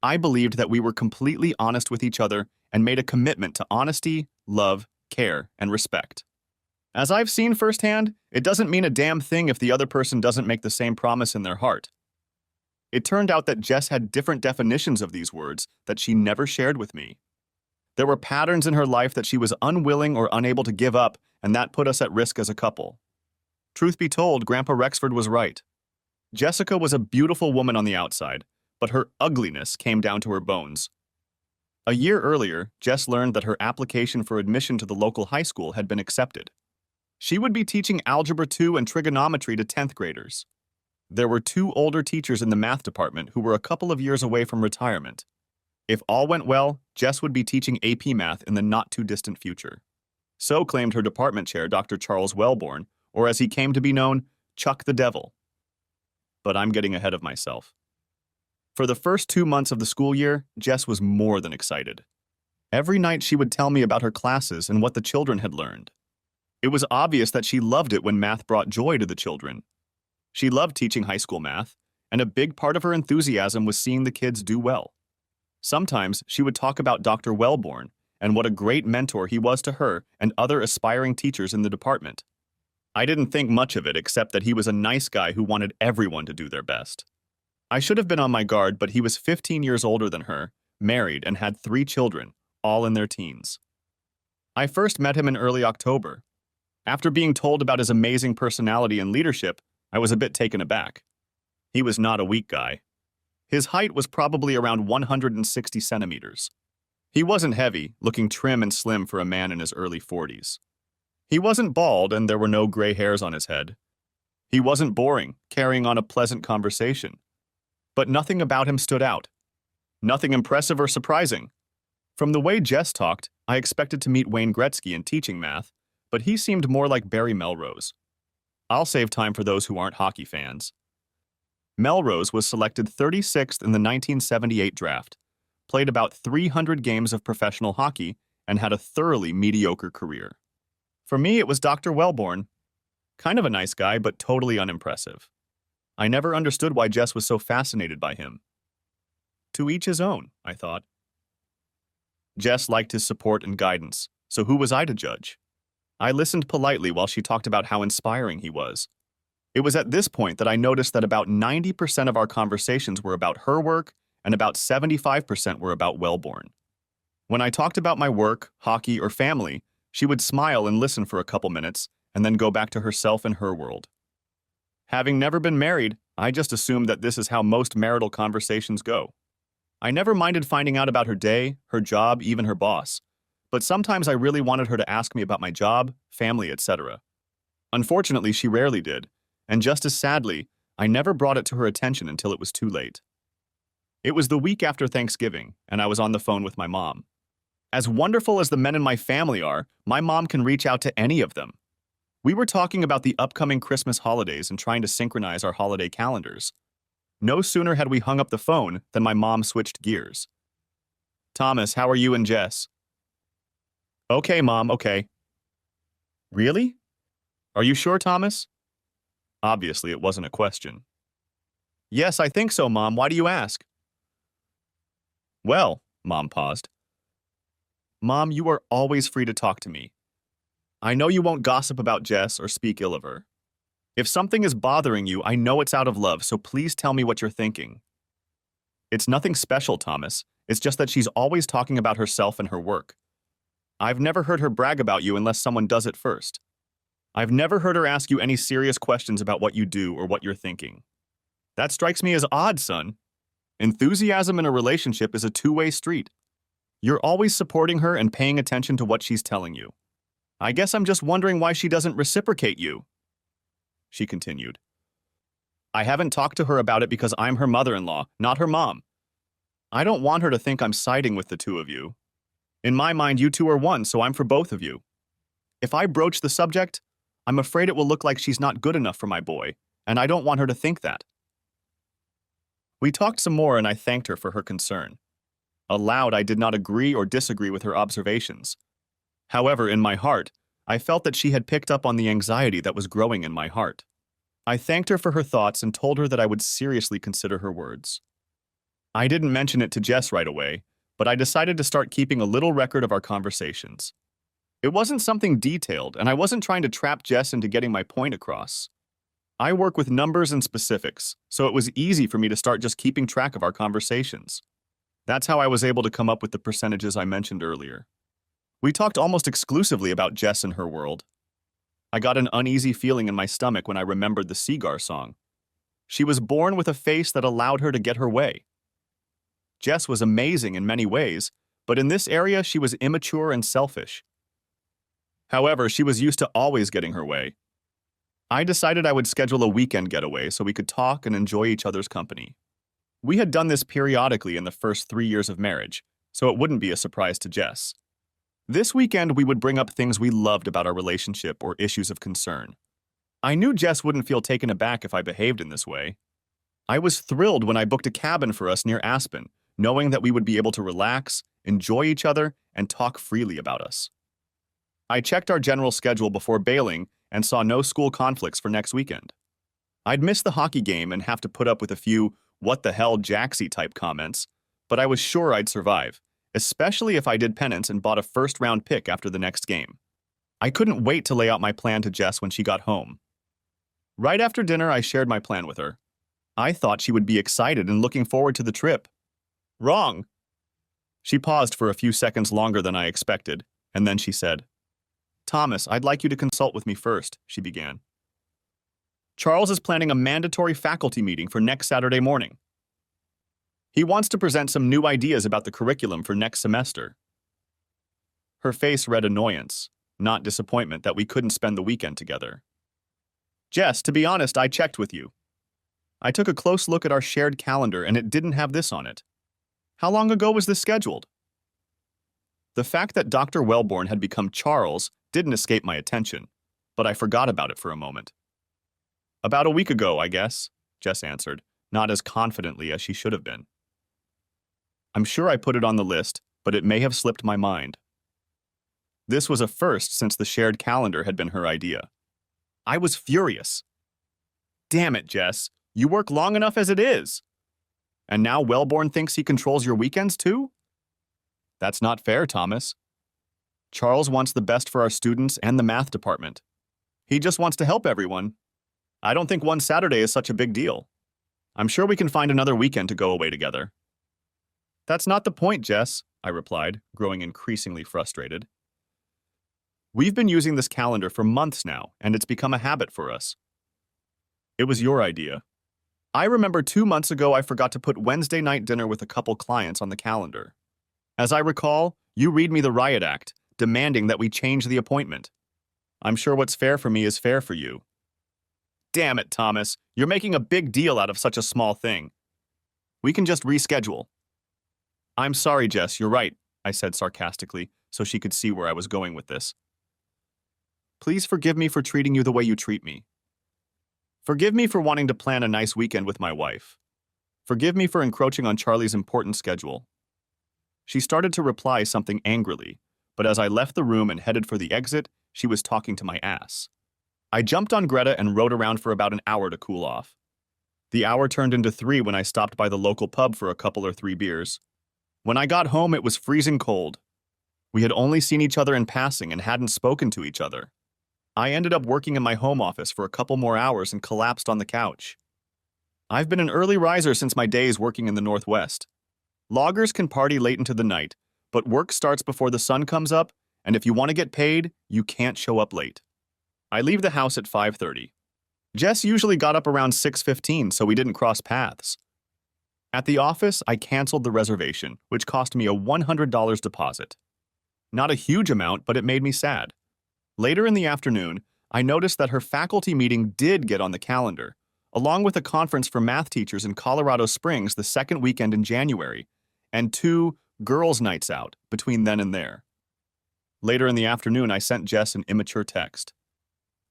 I believed that we were completely honest with each other and made a commitment to honesty, love, care, and respect. As I've seen firsthand, it doesn't mean a damn thing if the other person doesn't make the same promise in their heart. It turned out that Jess had different definitions of these words that she never shared with me. There were patterns in her life that she was unwilling or unable to give up, and that put us at risk as a couple. Truth be told, Grandpa Rexford was right. Jessica was a beautiful woman on the outside, but her ugliness came down to her bones. A year earlier, Jess learned that her application for admission to the local high school had been accepted. She would be teaching Algebra 2 and trigonometry to 10th graders. There were 2 older teachers in the math department who were a couple of years away from retirement. If all went well, Jess would be teaching AP math in the not-too-distant future. So claimed her department chair, Dr. Charles Wellborne, or as he came to be known, Chuck the Devil. But I'm getting ahead of myself. For the first 2 months of the school year, Jess was more than excited. Every night she would tell me about her classes and what the children had learned. It was obvious that she loved it when math brought joy to the children. She loved teaching high school math, and a big part of her enthusiasm was seeing the kids do well. Sometimes she would talk about Dr. Wellborne and what a great mentor he was to her and other aspiring teachers in the department. I didn't think much of it except that he was a nice guy who wanted everyone to do their best. I should have been on my guard, but he was 15 years older than her, married, and had 3 children, all in their teens. I first met him in early October. After being told about his amazing personality and leadership, I was a bit taken aback. He was not a weak guy. His height was probably around 160 centimeters. He wasn't heavy, looking trim and slim for a man in his early 40s. He wasn't bald, and there were no gray hairs on his head. He wasn't boring, carrying on a pleasant conversation. But nothing about him stood out. Nothing impressive or surprising. From the way Jess talked, I expected to meet Wayne Gretzky in teaching math, but he seemed more like Barry Melrose. I'll save time for those who aren't hockey fans. Melrose was selected 36th in the 1978 draft, played about 300 games of professional hockey, and had a thoroughly mediocre career. For me, it was Dr. Wellborne. Kind of a nice guy, but totally unimpressive. I never understood why Jess was so fascinated by him. To each his own, I thought. Jess liked his support and guidance, so who was I to judge? I listened politely while she talked about how inspiring he was. It was at this point that I noticed that about 90% of our conversations were about her work and about 75% were about Wellborne. When I talked about my work, hockey, or family, she would smile and listen for a couple minutes and then go back to herself and her world. Having never been married, I just assumed that this is how most marital conversations go. I never minded finding out about her day, her job, even her boss, but sometimes I really wanted her to ask me about my job, family, etc. Unfortunately, she rarely did, and just as sadly, I never brought it to her attention until it was too late. It was the week after Thanksgiving, and I was on the phone with my mom. As wonderful as the men in my family are, my mom can reach out to any of them. We were talking about the upcoming Christmas holidays and trying to synchronize our holiday calendars. No sooner had we hung up the phone than my mom switched gears. "Thomas, how are you and Jess?" "Okay, Mom, okay." "Really? Are you sure, Thomas?" Obviously, it wasn't a question. "Yes, I think so, Mom. Why do you ask?" "Well," Mom paused. "Mom, you are always free to talk to me. I know you won't gossip about Jess or speak ill of her. If something is bothering you, I know it's out of love, so please tell me what you're thinking." "It's nothing special, Thomas. It's just that she's always talking about herself and her work. I've never heard her brag about you unless someone does it first. I've never heard her ask you any serious questions about what you do or what you're thinking. That strikes me as odd, son. Enthusiasm in a relationship is a two-way street. You're always supporting her and paying attention to what she's telling you. I guess I'm just wondering why she doesn't reciprocate you." She continued. "I haven't talked to her about it because I'm her mother-in-law, not her mom. I don't want her to think I'm siding with the two of you. In my mind, you two are one, so I'm for both of you. If I broach the subject, I'm afraid it will look like she's not good enough for my boy, and I don't want her to think that." We talked some more and I thanked her for her concern. Aloud, I did not agree or disagree with her observations. However, in my heart, I felt that she had picked up on the anxiety that was growing in my heart. I thanked her for her thoughts and told her that I would seriously consider her words. I didn't mention it to Jess right away, but I decided to start keeping a little record of our conversations. It wasn't something detailed, and I wasn't trying to trap Jess into getting my point across. I work with numbers and specifics, so it was easy for me to start just keeping track of our conversations. That's how I was able to come up with the percentages I mentioned earlier. We talked almost exclusively about Jess and her world. I got an uneasy feeling in my stomach when I remembered the Seagar song. She was born with a face that allowed her to get her way. Jess was amazing in many ways, but in this area she was immature and selfish. However, she was used to always getting her way. I decided I would schedule a weekend getaway so we could talk and enjoy each other's company. We had done this periodically in the first 3 years of marriage, so it wouldn't be a surprise to Jess. This weekend we would bring up things we loved about our relationship or issues of concern. I knew Jess wouldn't feel taken aback if I behaved in this way. I was thrilled when I booked a cabin for us near Aspen, knowing that we would be able to relax, enjoy each other, and talk freely about us. I checked our general schedule before bailing and saw no school conflicts for next weekend. I'd miss the hockey game and have to put up with a few "what the hell Jaxie" type comments, but I was sure I'd survive, especially if I did penance and bought a first-round pick after the next game. I couldn't wait to lay out my plan to Jess when she got home. Right after dinner, I shared my plan with her. I thought she would be excited and looking forward to the trip. Wrong. She paused for a few seconds longer than I expected, and then she said, "Thomas, I'd like you to consult with me first," she began. "Charles is planning a mandatory faculty meeting for next Saturday morning. He wants to present some new ideas about the curriculum for next semester." Her face read annoyance, not disappointment that we couldn't spend the weekend together. "Jess, to be honest, I checked with you. I took a close look at our shared calendar and it didn't have this on it. How long ago was this scheduled?" The fact that Dr. Wellborne had become Charles didn't escape my attention, but I forgot about it for a moment. "About a week ago, I guess," Jess answered, not as confidently as she should have been. I'm sure I put it on the list, but it may have slipped my mind. This was a first since the shared calendar had been her idea. I was furious. "Damn it, Jess, you work long enough as it is. And now Wellborne thinks he controls your weekends too? That's not fair, Thomas. Charles wants the best for our students and the math department. He just wants to help everyone. I don't think one Saturday is such a big deal. I'm sure we can find another weekend to go away together." "That's not the point, Jess," I replied, growing increasingly frustrated. "We've been using this calendar for months now, and it's become a habit for us. It was your idea. I remember 2 months ago I forgot to put Wednesday night dinner with a couple clients on the calendar. As I recall, you read me the riot act, demanding that we change the appointment. I'm sure what's fair for me is fair for you." "Damn it, Thomas, you're making a big deal out of such a small thing. We can just reschedule." "I'm sorry, Jess, you're right," I said sarcastically, so she could see where I was going with this. "Please forgive me for treating you the way you treat me. Forgive me for wanting to plan a nice weekend with my wife. Forgive me for encroaching on Charlie's important schedule." She started to reply something angrily, but as I left the room and headed for the exit, she was talking to my ass. I jumped on Greta and rode around for about an hour to cool off. The hour turned into 3 when I stopped by the local pub for a couple or 3 beers. When I got home, it was freezing cold. We had only seen each other in passing and hadn't spoken to each other. I ended up working in my home office for a couple more hours and collapsed on the couch. I've been an early riser since my days working in the Northwest. Loggers can party late into the night, but work starts before the sun comes up, and if you want to get paid, you can't show up late. I leave the house at 5:30. Jess usually got up around 6:15, so we didn't cross paths. At the office, I canceled the reservation, which cost me a $100 deposit. Not a huge amount, but it made me sad. Later in the afternoon, I noticed that her faculty meeting did get on the calendar, along with a conference for math teachers in Colorado Springs the second weekend in January, and 2 girls' nights out between then and there. Later in the afternoon, I sent Jess an immature text.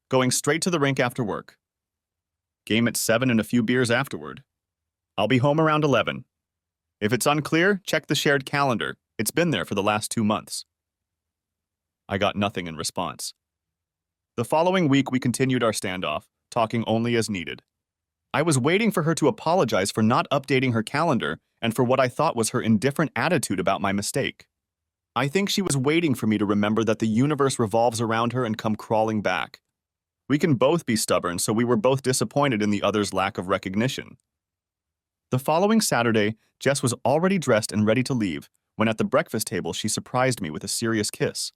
"Going straight to the rink after work. Game at 7 and a few beers afterward. I'll be home around 11. If it's unclear, check the shared calendar. It's been there for the last 2 months." I got nothing in response. The following week, we continued our standoff, talking only as needed. I was waiting for her to apologize for not updating her calendar and for what I thought was her indifferent attitude about my mistake. I think she was waiting for me to remember that the universe revolves around her and come crawling back. We can both be stubborn, so we were both disappointed in the other's lack of recognition. The following Saturday, Jess was already dressed and ready to leave when at the breakfast table she surprised me with a serious kiss.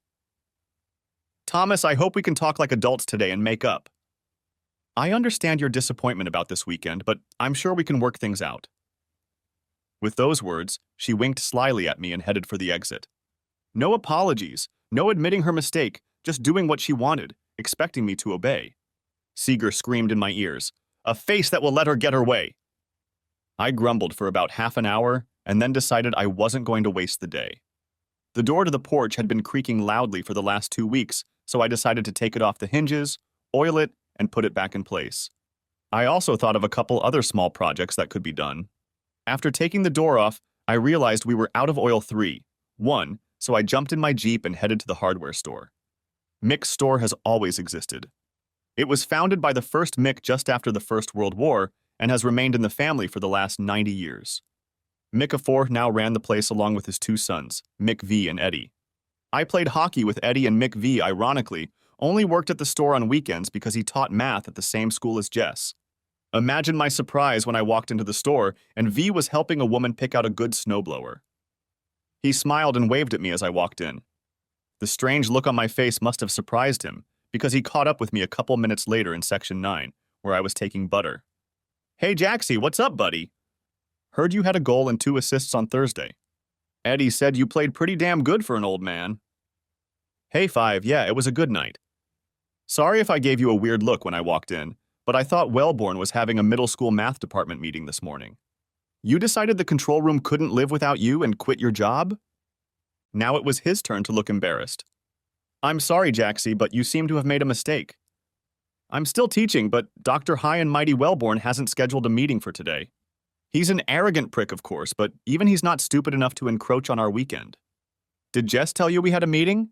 "Thomas, I hope we can talk like adults today and make up. I understand your disappointment about this weekend, but I'm sure we can work things out." With those words, she winked slyly at me and headed for the exit. No apologies, no admitting her mistake, just doing what she wanted, expecting me to obey. Seeger screamed in my ears, "A face that will let her get her way." I grumbled for about half an hour and then decided I wasn't going to waste the day. The door to the porch had been creaking loudly for the last 2 weeks, so I decided to take it off the hinges, oil it, and put it back in place. I also thought of a couple other small projects that could be done. After taking the door off, I realized we were out of oil 1, so I jumped in my Jeep and headed to the hardware store. Mick's store has always existed. It was founded by the first Mick just after the First World War and has remained in the family for the last 90 years. Mick of 4 now ran the place along with his 2 sons, Mick V and Eddie. I played hockey with Eddie, and Mick V, ironically, only worked at the store on weekends because he taught math at the same school as Jess. Imagine my surprise when I walked into the store and V was helping a woman pick out a good snowblower. He smiled and waved at me as I walked in. The strange look on my face must have surprised him, because he caught up with me a couple minutes later in Section 9, where I was taking butter. "Hey Jaxie, what's up, buddy? Heard you had a goal and 2 assists on Thursday. Eddie said you played pretty damn good for an old man." "Hey 5, yeah, it was a good night. Sorry if I gave you a weird look when I walked in, but I thought Wellborne was having a middle school math department meeting this morning. You decided the control room couldn't live without you and quit your job?" Now it was his turn to look embarrassed. "I'm sorry, Jaxie, but you seem to have made a mistake. I'm still teaching, but Dr. High and Mighty Wellborne hasn't scheduled a meeting for today. He's an arrogant prick, of course, but even he's not stupid enough to encroach on our weekend. Did Jess tell you we had a meeting?"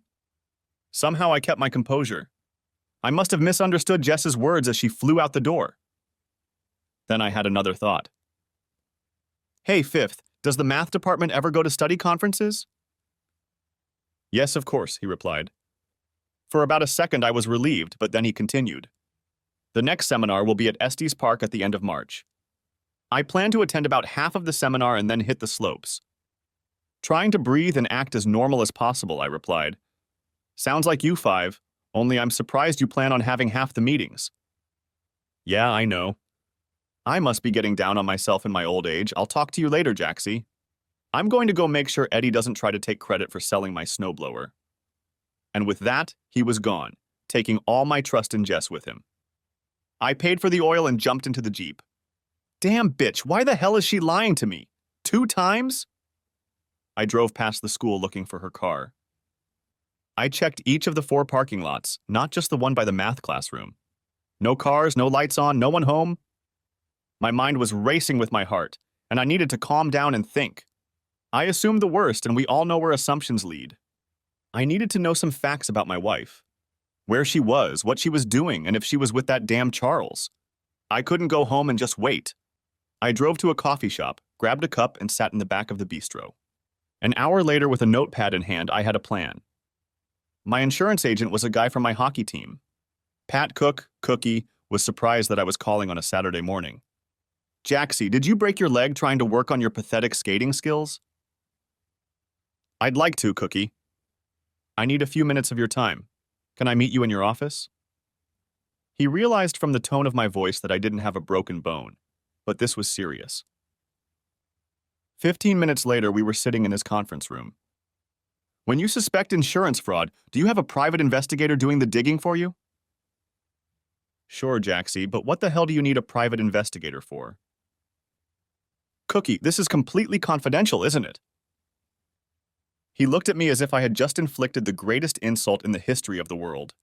Somehow I kept my composure. I must have misunderstood Jess's words as she flew out the door. Then I had another thought. "Hey, 5th, does the math department ever go to study conferences?" "Yes, of course," he replied. For about a second I was relieved, but then he continued. "The next seminar will be at Estes Park at the end of March. I plan to attend about half of the seminar and then hit the slopes." "Trying to breathe and act as normal as possible," I replied. "Sounds like you 5, only I'm surprised you plan on having half the meetings." "Yeah, I know. I must be getting down on myself in my old age. I'll talk to you later, Jaxie. I'm going to go make sure Eddie doesn't try to take credit for selling my snowblower." And with that, he was gone, taking all my trust in Jess with him. I paid for the oil and jumped into the Jeep. Damn bitch, why the hell is she lying to me? 2 times? I drove past the school looking for her car. I checked each of the 4 parking lots, not just the one by the math classroom. No cars, no lights on, no one home. My mind was racing with my heart, and I needed to calm down and think. I assumed the worst, and we all know where assumptions lead. I needed to know some facts about my wife. Where she was, what she was doing, and if she was with that damn Charles. I couldn't go home and just wait. I drove to a coffee shop, grabbed a cup, and sat in the back of the bistro. An hour later, with a notepad in hand, I had a plan. My insurance agent was a guy from my hockey team. Pat Cook, Cookie, was surprised that I was calling on a Saturday morning. "Jaxie, did you break your leg trying to work on your pathetic skating skills?" "I'd like to, Cookie. I need a few minutes of your time. Can I meet you in your office?" He realized from the tone of my voice that I didn't have a broken bone, but this was serious. 15 minutes later, we were sitting in his conference room. "When you suspect insurance fraud, do you have a private investigator doing the digging for you?" "Sure, Jaxie, but what the hell do you need a private investigator for?" "Cookie, this is completely confidential, isn't it?" He looked at me as if I had just inflicted the greatest insult in the history of the world.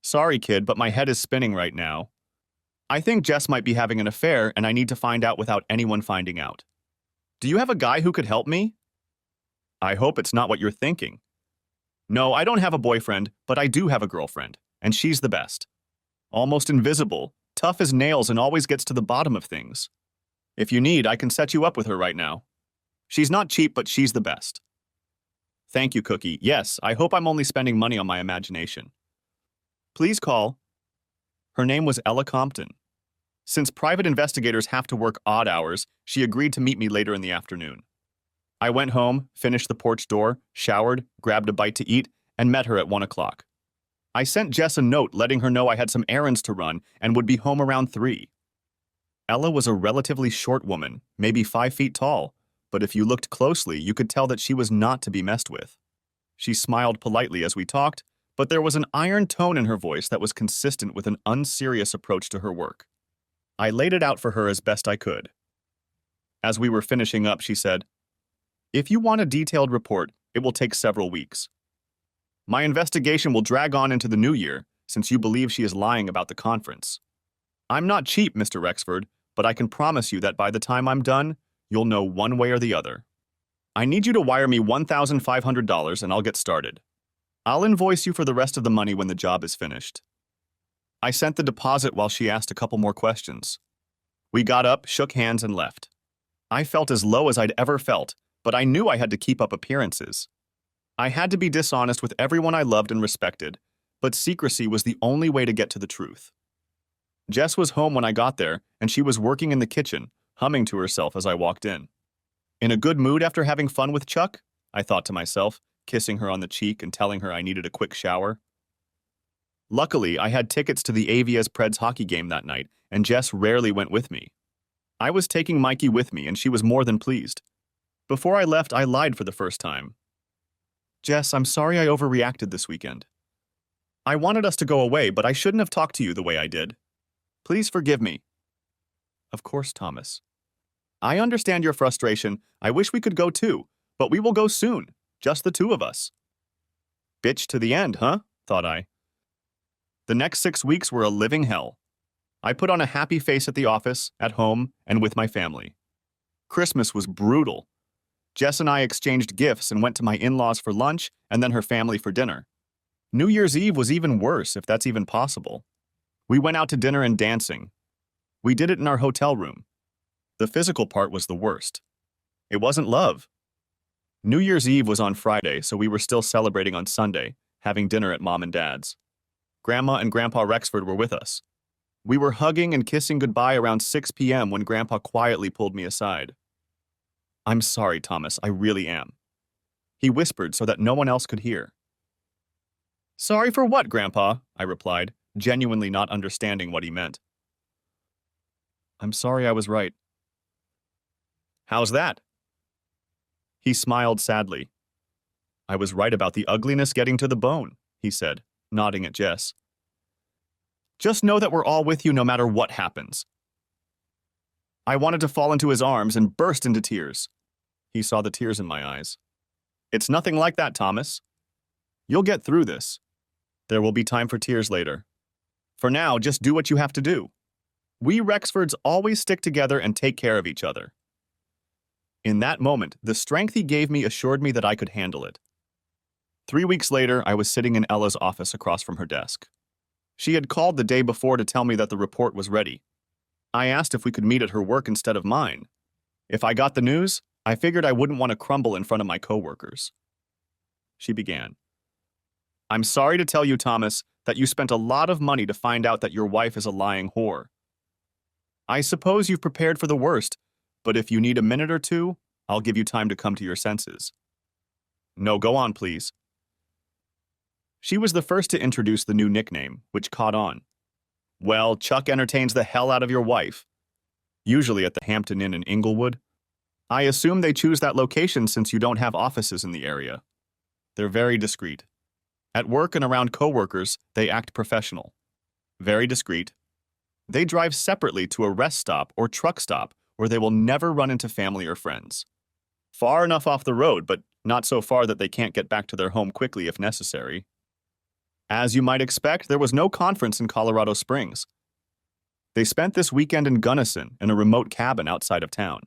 "Sorry, kid, but my head is spinning right now. I think Jess might be having an affair, and I need to find out without anyone finding out. Do you have a guy who could help me?" "I hope it's not what you're thinking." "No, I don't have a boyfriend, but I do have a girlfriend, and she's the best. Almost invisible, Tough as nails and always gets to the bottom of things. If you need, I can set you up with her right now. She's not cheap, but she's the best. Thank you, Cookie. Yes, I hope I'm only spending money on my imagination. Please call. Her name was Ella Compton. Since private investigators have to work odd hours, she agreed to meet me later in the afternoon. I went home, finished the porch door, showered, grabbed a bite to eat, and met her at 1 o'clock. I sent Jess a note letting her know I had some errands to run and would be home around 3. Ella was a relatively short woman, maybe 5 feet tall, but if you looked closely, you could tell that she was not to be messed with. She smiled politely as we talked, but there was an iron tone in her voice that was consistent with an unserious approach to her work. I laid it out for her as best I could. As we were finishing up, she said, "If you want a detailed report, it will take several weeks. My investigation will drag on into the new year, since you believe she is lying about the conference. I'm not cheap, Mr. Rexford, but I can promise you that by the time I'm done, you'll know one way or the other. I need you to wire me $1,500 and I'll get started. I'll invoice you for the rest of the money when the job is finished." I sent the deposit while she asked a couple more questions. We got up, shook hands, and left. I felt as low as I'd ever felt, but I knew I had to keep up appearances. I had to be dishonest with everyone I loved and respected, but secrecy was the only way to get to the truth. Jess was home when I got there, and she was working in the kitchen, humming to herself as I walked in. In a good mood after having fun with Chuck? I thought to myself, kissing her on the cheek and telling her I needed a quick shower. Luckily, I had tickets to the Avias Preds hockey game that night, and Jess rarely went with me. I was taking Mikey with me, and she was more than pleased. Before I left, I lied for the first time. "Jess, I'm sorry I overreacted this weekend. I wanted us to go away, but I shouldn't have talked to you the way I did. Please forgive me." "Of course, Thomas. I understand your frustration. I wish we could go too, but we will go soon, just the two of us." Bitch to the end, huh? Thought I. The next 6 weeks were a living hell. I put on a happy face at the office, at home, and with my family. Christmas was brutal. Jess and I exchanged gifts and went to my in-laws for lunch and then her family for dinner. New Year's Eve was even worse, if that's even possible. We went out to dinner and dancing. We did it in our hotel room. The physical part was the worst. It wasn't love. New Year's Eve was on Friday, so we were still celebrating on Sunday, having dinner at Mom and Dad's. Grandma and Grandpa Rexford were with us. We were hugging and kissing goodbye around 6 p.m. when Grandpa quietly pulled me aside. "I'm sorry, Thomas, I really am." He whispered so that no one else could hear. "Sorry for what, Grandpa?" I replied, genuinely not understanding what he meant. "I'm sorry I was right." "How's that?" He smiled sadly. "I was right about the ugliness getting to the bone," he said, nodding at Jess. "Just know that we're all with you no matter what happens." I wanted to fall into his arms and burst into tears. He saw the tears in my eyes. "It's nothing like that, Thomas. You'll get through this. There will be time for tears later. For now, just do what you have to do. We Rexfords always stick together and take care of each other." In that moment, the strength he gave me assured me that I could handle it. 3 weeks later, I was sitting in Ella's office across from her desk. She had called the day before to tell me that the report was ready. I asked if we could meet at her work instead of mine. If I got the news, I figured I wouldn't want to crumble in front of my coworkers. She began. "I'm sorry to tell you, Thomas, that you spent a lot of money to find out that your wife is a lying whore. I suppose you've prepared for the worst, but if you need a minute or two, I'll give you time to come to your senses." "No, go on, please." She was the first to introduce the new nickname, which caught on. "Well, Chuck entertains the hell out of your wife. Usually at the Hampton Inn in Inglewood. I assume they choose that location since you don't have offices in the area. They're very discreet. At work and around coworkers, they act professional. Very discreet. They drive separately to a rest stop or truck stop where they will never run into family or friends. Far enough off the road, but not so far that they can't get back to their home quickly if necessary. As you might expect, there was no conference in Colorado Springs. They spent this weekend in Gunnison in a remote cabin outside of town.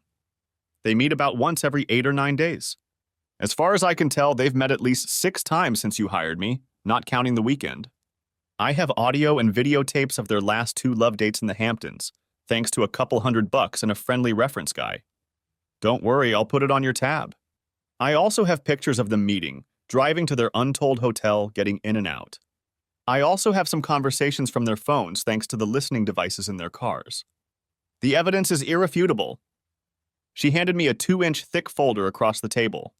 They meet about once every 8 or 9 days. As far as I can tell, they've met at least 6 times since you hired me, not counting the weekend. I have audio and videotapes of their last 2 love dates in the Hamptons, thanks to a couple $100 and a friendly reference guy. Don't worry, I'll put it on your tab. I also have pictures of them meeting, driving to their untold hotel, getting in and out. I also have some conversations from their phones thanks to the listening devices in their cars. The evidence is irrefutable. She handed me a 2-inch thick folder across the table.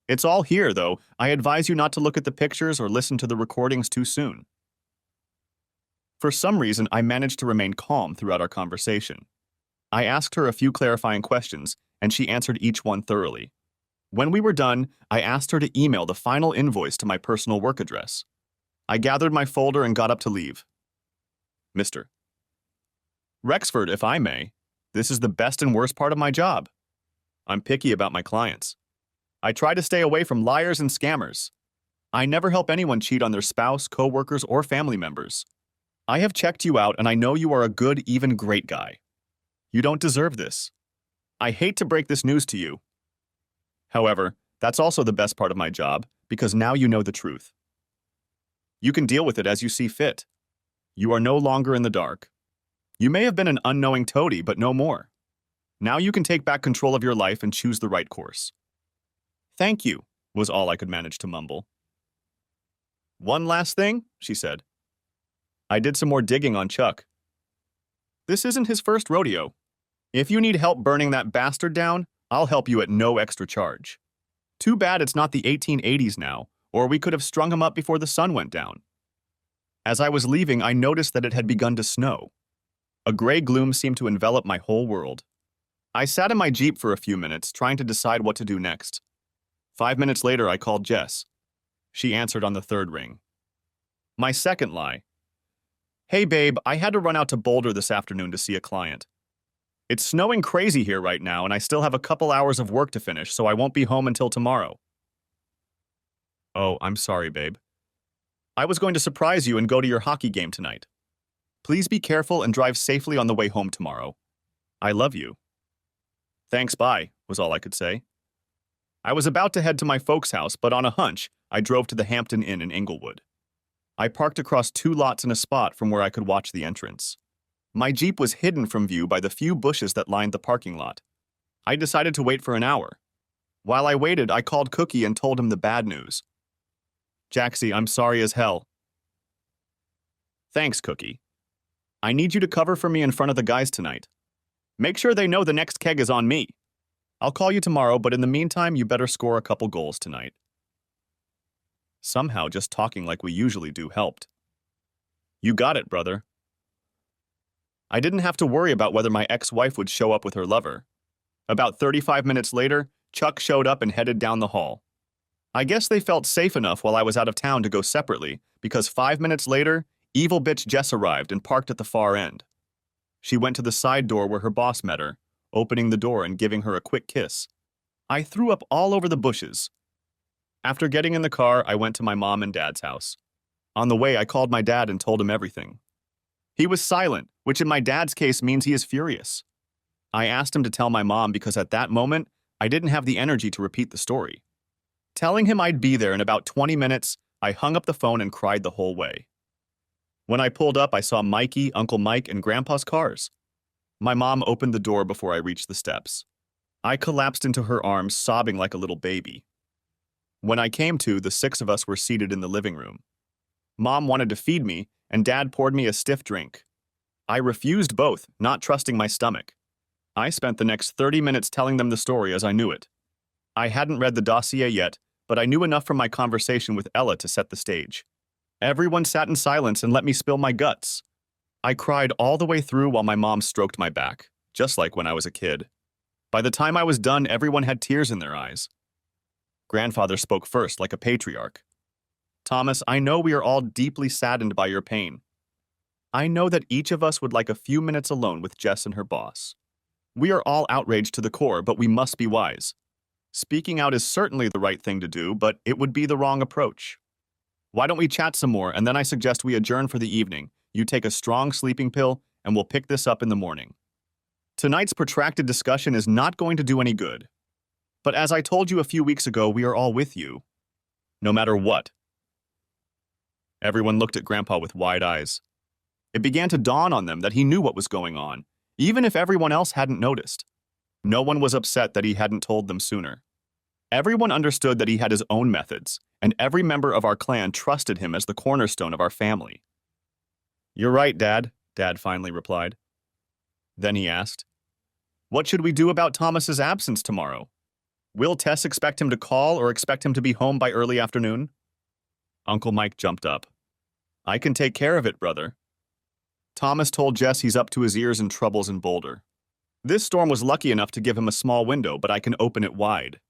It's all here, though. I advise you not to look at the pictures or listen to the recordings too soon. For some reason, I managed to remain calm throughout our conversation. I asked her a few clarifying questions, and she answered each one thoroughly. When we were done, I asked her to email the final invoice to my personal work address. I gathered my folder and got up to leave. Mr. Rexford, if I may, this is the best and worst part of my job. I'm picky about my clients. I try to stay away from liars and scammers. I never help anyone cheat on their spouse, co-workers, or family members. I have checked you out, and I know you are a good, even great guy. You don't deserve this. I hate to break this news to you. However, that's also the best part of my job, because now you know the truth. You can deal with it as you see fit. You are no longer in the dark. You may have been an unknowing toady, but no more. Now you can take back control of your life and choose the right course. Thank you, was all I could manage to mumble. One last thing, she said. I did some more digging on Chuck. This isn't his first rodeo. If you need help burning that bastard down, I'll help you at no extra charge. Too bad it's not the 1880s now, or we could have strung him up before the sun went down. As I was leaving, I noticed that it had begun to snow. A gray gloom seemed to envelop my whole world. I sat in my Jeep for a few minutes, trying to decide what to do next. 5 minutes later, I called Jess. She answered on the 3rd ring. My second lie. Hey babe, I had to run out to Boulder this afternoon to see a client. It's snowing crazy here right now, and I still have a couple hours of work to finish, so I won't be home until tomorrow. Oh, I'm sorry, babe. I was going to surprise you and go to your hockey game tonight. Please be careful and drive safely on the way home tomorrow. I love you. Thanks, bye, was all I could say. I was about to head to my folks' house, but on a hunch, I drove to the Hampton Inn in Inglewood. I parked across 2 lots in a spot from where I could watch the entrance. My Jeep was hidden from view by the few bushes that lined the parking lot. I decided to wait for an hour. While I waited, I called Cookie and told him the bad news. Jaxie, I'm sorry as hell. Thanks, Cookie. I need you to cover for me in front of the guys tonight. Make sure they know the next keg is on me. I'll call you tomorrow, but in the meantime, you better score a couple goals tonight. Somehow, just talking like we usually do helped. You got it, brother. I didn't have to worry about whether my ex-wife would show up with her lover. About 35 minutes later, Chuck showed up and headed down the hall. I guess they felt safe enough while I was out of town to go separately, because 5 minutes later, evil bitch Jess arrived and parked at the far end. She went to the side door where her boss met her, opening the door and giving her a quick kiss. I threw up all over the bushes. After getting in the car, I went to my mom and dad's house. On the way, I called my dad and told him everything. He was silent, which in my dad's case means he is furious. I asked him to tell my mom because at that moment, I didn't have the energy to repeat the story. Telling him I'd be there in about 20 minutes, I hung up the phone and cried the whole way. When I pulled up, I saw Mikey, Uncle Mike, and Grandpa's cars. My mom opened the door before I reached the steps. I collapsed into her arms, sobbing like a little baby. When I came to, the 6 of us were seated in the living room. Mom wanted to feed me, and Dad poured me a stiff drink. I refused both, not trusting my stomach. I spent the next 30 minutes telling them the story as I knew it. I hadn't read the dossier yet, but I knew enough from my conversation with Ella to set the stage. Everyone sat in silence and let me spill my guts. I cried all the way through while my mom stroked my back, just like when I was a kid. By the time I was done, everyone had tears in their eyes. Grandfather spoke first, like a patriarch. Thomas, I know we are all deeply saddened by your pain. I know that each of us would like a few minutes alone with Jess and her boss. We are all outraged to the core, but we must be wise. Speaking out is certainly the right thing to do, but it would be the wrong approach. Why don't we chat some more, and then I suggest we adjourn for the evening. You take a strong sleeping pill, and we'll pick this up in the morning. Tonight's protracted discussion is not going to do any good. But as I told you a few weeks ago, we are all with you. No matter what. Everyone looked at Grandpa with wide eyes. It began to dawn on them that he knew what was going on, even if everyone else hadn't noticed. No one was upset that he hadn't told them sooner. Everyone understood that he had his own methods, and every member of our clan trusted him as the cornerstone of our family. "You're right, Dad," Dad finally replied. Then he asked, "What should we do about Thomas's absence tomorrow? Will Tess expect him to call or expect him to be home by early afternoon?" Uncle Mike jumped up. "I can take care of it, brother. Thomas told Jess he's up to his ears in troubles in Boulder. This storm was lucky enough to give him a small window, but I can open it wide.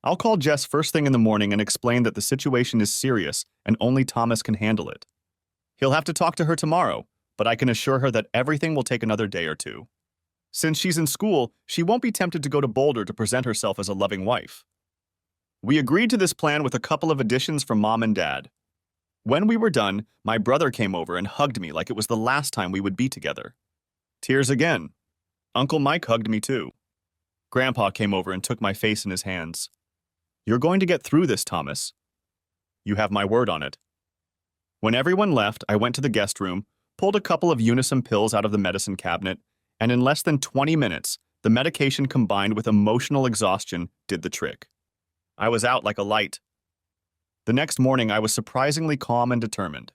I'll call Jess first thing in the morning and explain that the situation is serious and only Thomas can handle it. He'll have to talk to her tomorrow, but I can assure her that everything will take another day or two. Since she's in school, she won't be tempted to go to Boulder to present herself as a loving wife." We agreed to this plan with a couple of additions from Mom and Dad. When we were done, my brother came over and hugged me like it was the last time we would be together. Tears again. Uncle Mike hugged me too. Grandpa came over and took my face in his hands. "You're going to get through this, Thomas. You have my word on it." When everyone left, I went to the guest room, pulled a couple of Unison pills out of the medicine cabinet, and in less than 20 minutes, the medication combined with emotional exhaustion did the trick. I was out like a light. The next morning, I was surprisingly calm and determined.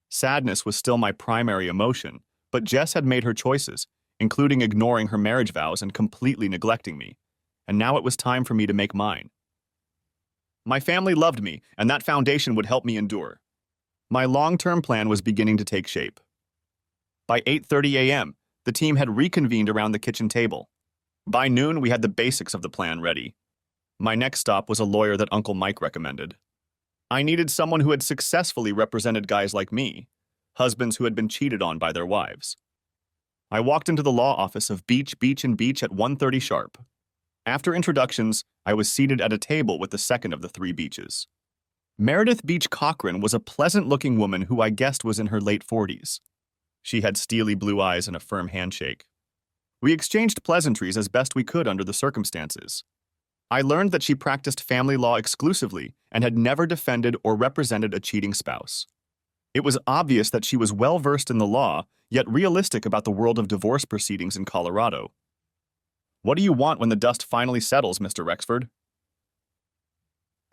Sadness was still my primary emotion, but Jess had made her choices, including ignoring her marriage vows and completely neglecting me, and now it was time for me to make mine. My family loved me, and that foundation would help me endure. My long-term plan was beginning to take shape. By 8:30 a.m., the team had reconvened around the kitchen table. By noon, we had the basics of the plan ready. My next stop was a lawyer that Uncle Mike recommended. I needed someone who had successfully represented guys like me, husbands who had been cheated on by their wives. I walked into the law office of Beach, Beach & Beach at 1:30 sharp. After introductions, I was seated at a table with the second of the three Beaches. Meredith Beach Cochran was a pleasant-looking woman who I guessed was in her late 40s. She had steely blue eyes and a firm handshake. We exchanged pleasantries as best we could under the circumstances. I learned that she practiced family law exclusively and had never defended or represented a cheating spouse. It was obvious that she was well-versed in the law, yet realistic about the world of divorce proceedings in Colorado. "What do you want when the dust finally settles, Mr. Rexford?"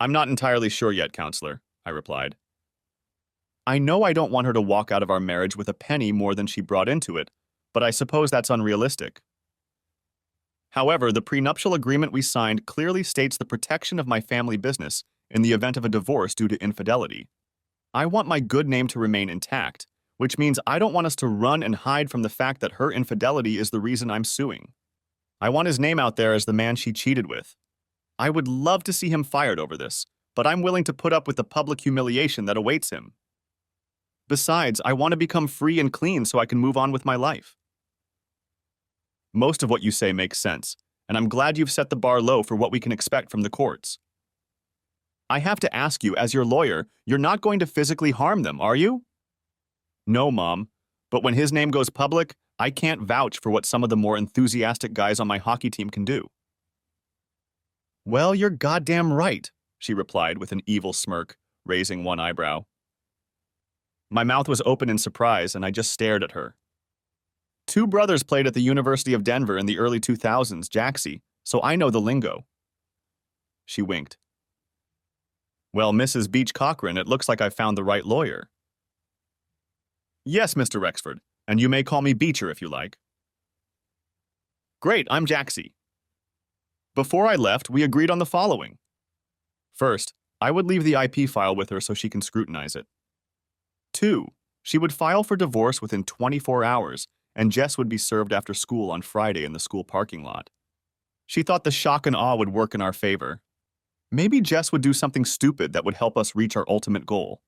"I'm not entirely sure yet, counselor," I replied. I know I don't want her to walk out of our marriage with a penny more than she brought into it, but I suppose that's unrealistic. However, the prenuptial agreement we signed clearly states the protection of my family business in the event of a divorce due to infidelity. I want my good name to remain intact, which means I don't want us to run and hide from the fact that her infidelity is the reason I'm suing. I want his name out there as the man she cheated with. I would love to see him fired over this, but I'm willing to put up with the public humiliation that awaits him. Besides, I want to become free and clean so I can move on with my life. Most of what you say makes sense, and I'm glad you've set the bar low for what we can expect from the courts. I have to ask you, as your lawyer, you're not going to physically harm them, are you? No, Mom, but when his name goes public, I can't vouch for what some of the more enthusiastic guys on my hockey team can do. Well, you're goddamn right, she replied with an evil smirk, raising one eyebrow. My mouth was open in surprise, and I just stared at her. Two brothers played at the University of Denver in the early 2000s, Jaxie, so I know the lingo. She winked. Well, Mrs. Beach Cochran, it looks like I found the right lawyer. Yes, Mr. Rexford, and you may call me Beecher if you like. Great, I'm Jaxie. Before I left, we agreed on the following. First, I would leave the IP file with her so she can scrutinize it. 2, she would file for divorce within 24 hours, and Jess would be served after school on Friday in the school parking lot. She thought the shock and awe would work in our favor. Maybe Jess would do something stupid that would help us reach our ultimate goal.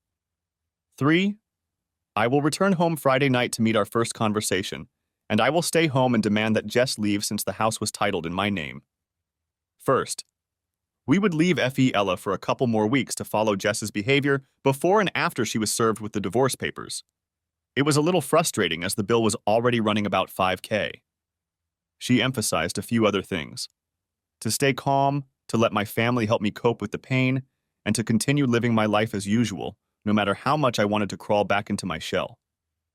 3, I will return home Friday night to meet our first conversation, and I will stay home and demand that Jess leave since the house was titled in my name. First, we would leave F.E. Ella for a couple more weeks to follow Jess's behavior before and after she was served with the divorce papers. It was a little frustrating as the bill was already running about $5,000. She emphasized a few other things. To stay calm, to let my family help me cope with the pain, and to continue living my life as usual, no matter how much I wanted to crawl back into my shell.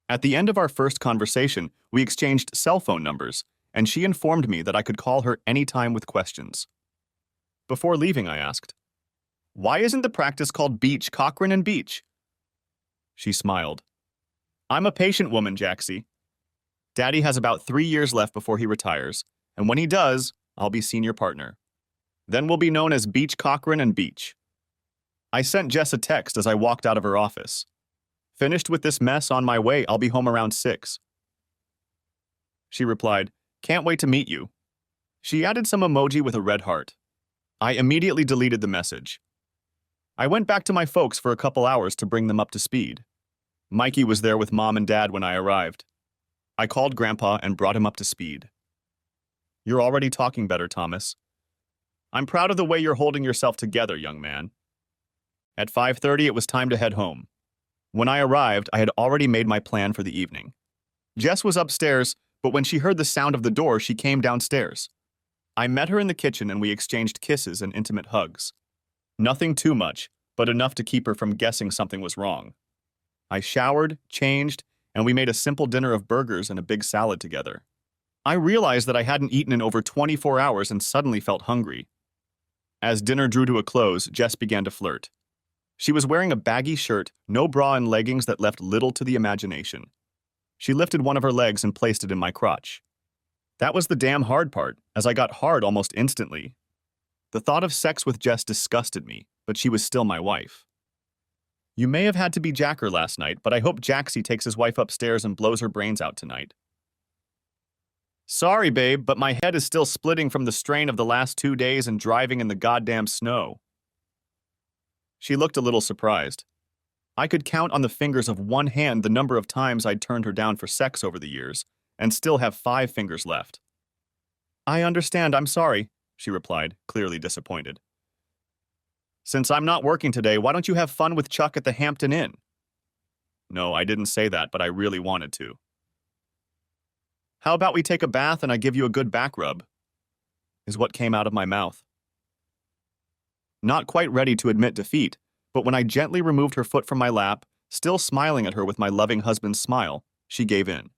At the end of our first conversation, we exchanged cell phone numbers, and she informed me that I could call her anytime with questions. Before leaving, I asked, "Why isn't the practice called Beach, Cochran and Beach?" She smiled. "I'm a patient woman, Jaxie. Daddy has about 3 years left before he retires, and when he does, I'll be senior partner. Then we'll be known as Beach, Cochran and Beach." I sent Jess a text as I walked out of her office. "Finished with this mess on my way, I'll be home around 6. She replied, "Can't wait to meet you." She added some emoji with a red heart. I immediately deleted the message. I went back to my folks for a couple hours to bring them up to speed. Mikey was there with Mom and Dad when I arrived. I called Grandpa and brought him up to speed. "You're already talking better, Thomas. I'm proud of the way you're holding yourself together, young man." At 5:30, it was time to head home. When I arrived, I had already made my plan for the evening. Jess was upstairs, but when she heard the sound of the door, she came downstairs. I met her in the kitchen and we exchanged kisses and intimate hugs. Nothing too much, but enough to keep her from guessing something was wrong. I showered, changed, and we made a simple dinner of burgers and a big salad together. I realized that I hadn't eaten in over 24 hours and suddenly felt hungry. As dinner drew to a close, Jess began to flirt. She was wearing a baggy shirt, no bra and leggings that left little to the imagination. She lifted one of her legs and placed it in my crotch. That was the damn hard part, as I got hard almost instantly. The thought of sex with Jess disgusted me, but she was still my wife. "You may have had to be Jacker last night, but I hope Jaxie takes his wife upstairs and blows her brains out tonight." "Sorry, babe, but my head is still splitting from the strain of the last 2 days and driving in the goddamn snow." She looked a little surprised. I could count on the fingers of one hand the number of times I'd turned her down for sex over the years, and still have 5 fingers left. "I understand, I'm sorry," she replied, clearly disappointed. "Since I'm not working today, why don't you have fun with Chuck at the Hampton Inn?" No, I didn't say that, but I really wanted to. "How about we take a bath and I give you a good back rub?" is what came out of my mouth. Not quite ready to admit defeat, but when I gently removed her foot from my lap, still smiling at her with my loving husband's smile, she gave in.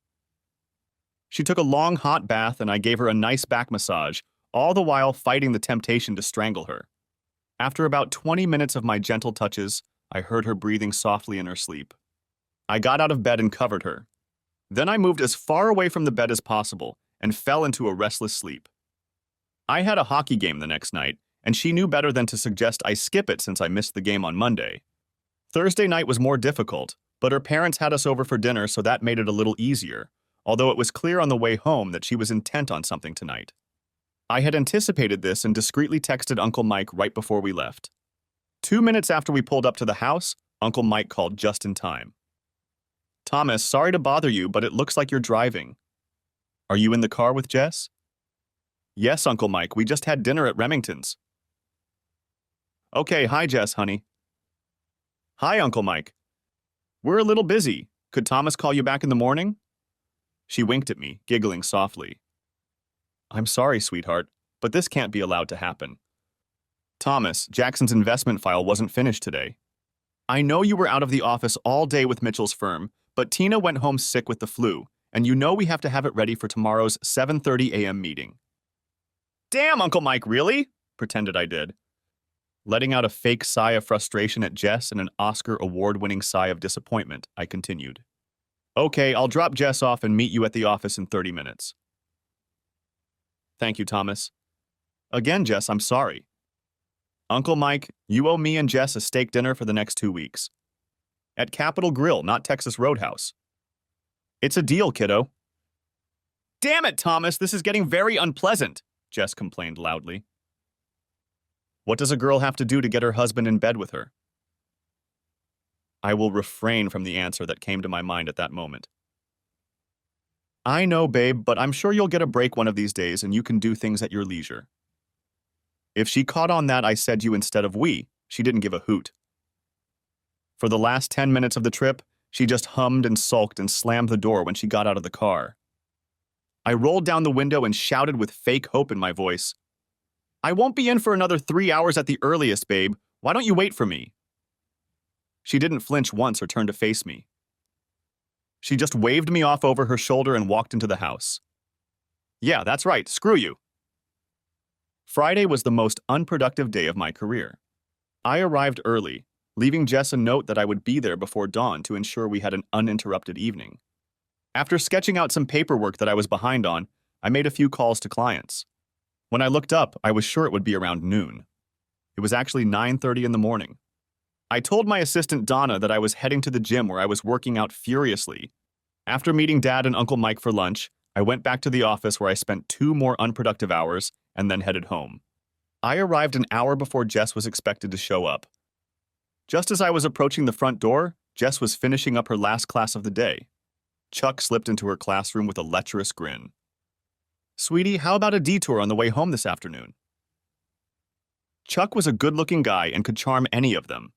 She took a long hot bath and I gave her a nice back massage, all the while fighting the temptation to strangle her. After about 20 minutes of my gentle touches, I heard her breathing softly in her sleep. I got out of bed and covered her. Then I moved as far away from the bed as possible and fell into a restless sleep. I had a hockey game the next night, and she knew better than to suggest I skip it since I missed the game on Monday. Thursday night was more difficult, but her parents had us over for dinner, so that made it a little easier, although it was clear on the way home that she was intent on something tonight. I had anticipated this and discreetly texted Uncle Mike right before we left. 2 minutes after we pulled up to the house, Uncle Mike called just in time. "Thomas, sorry to bother you, but it looks like you're driving. Are you in the car with Jess?" "Yes, Uncle Mike, we just had dinner at Remington's." "Okay, hi Jess, honey." "Hi, Uncle Mike. We're a little busy. Could Thomas call you back in the morning?" She winked at me, giggling softly. "I'm sorry, sweetheart, but this can't be allowed to happen. Thomas, Jackson's investment file wasn't finished today. I know you were out of the office all day with Mitchell's firm, but Tina went home sick with the flu, and you know we have to have it ready for tomorrow's 7:30 a.m. meeting." "Damn, Uncle Mike, really?" pretended I did. Letting out a fake sigh of frustration at Jess and an Oscar award-winning sigh of disappointment, I continued. "Okay, I'll drop Jess off and meet you at the office in 30 minutes. "Thank you, Thomas. Again, Jess, I'm sorry. Uncle Mike, you owe me and Jess a steak dinner for the next 2 weeks. At Capitol Grill, not Texas Roadhouse. It's a deal, kiddo." "Damn it, Thomas, this is getting very unpleasant," Jess complained loudly. What does a girl have to do to get her husband in bed with her? I will refrain from the answer that came to my mind at that moment. "I know, babe, but I'm sure you'll get a break one of these days and you can do things at your leisure." If she caught on that I said you instead of we, she didn't give a hoot. For the last 10 minutes of the trip, she just hummed and sulked and slammed the door when she got out of the car. I rolled down the window and shouted with fake hope in my voice, "I won't be in for another 3 hours at the earliest, babe. Why don't you wait for me?" She didn't flinch once or turn to face me. She just waved me off over her shoulder and walked into the house. Yeah, that's right, screw you. Friday was the most unproductive day of my career. I arrived early, leaving Jess a note that I would be there before dawn to ensure we had an uninterrupted evening. After sketching out some paperwork that I was behind on, I made a few calls to clients. When I looked up, I was sure it would be around noon. It was actually 9:30 in the morning. I told my assistant Donna that I was heading to the gym where I was working out furiously. After meeting Dad and Uncle Mike for lunch, I went back to the office where I spent 2 more unproductive hours and then headed home. I arrived an hour before Jess was expected to show up. Just as I was approaching the front door, Jess was finishing up her last class of the day. Chuck slipped into her classroom with a lecherous grin. Sweetie, how about a detour on the way home this afternoon? Chuck was a good-looking guy and could charm any of them.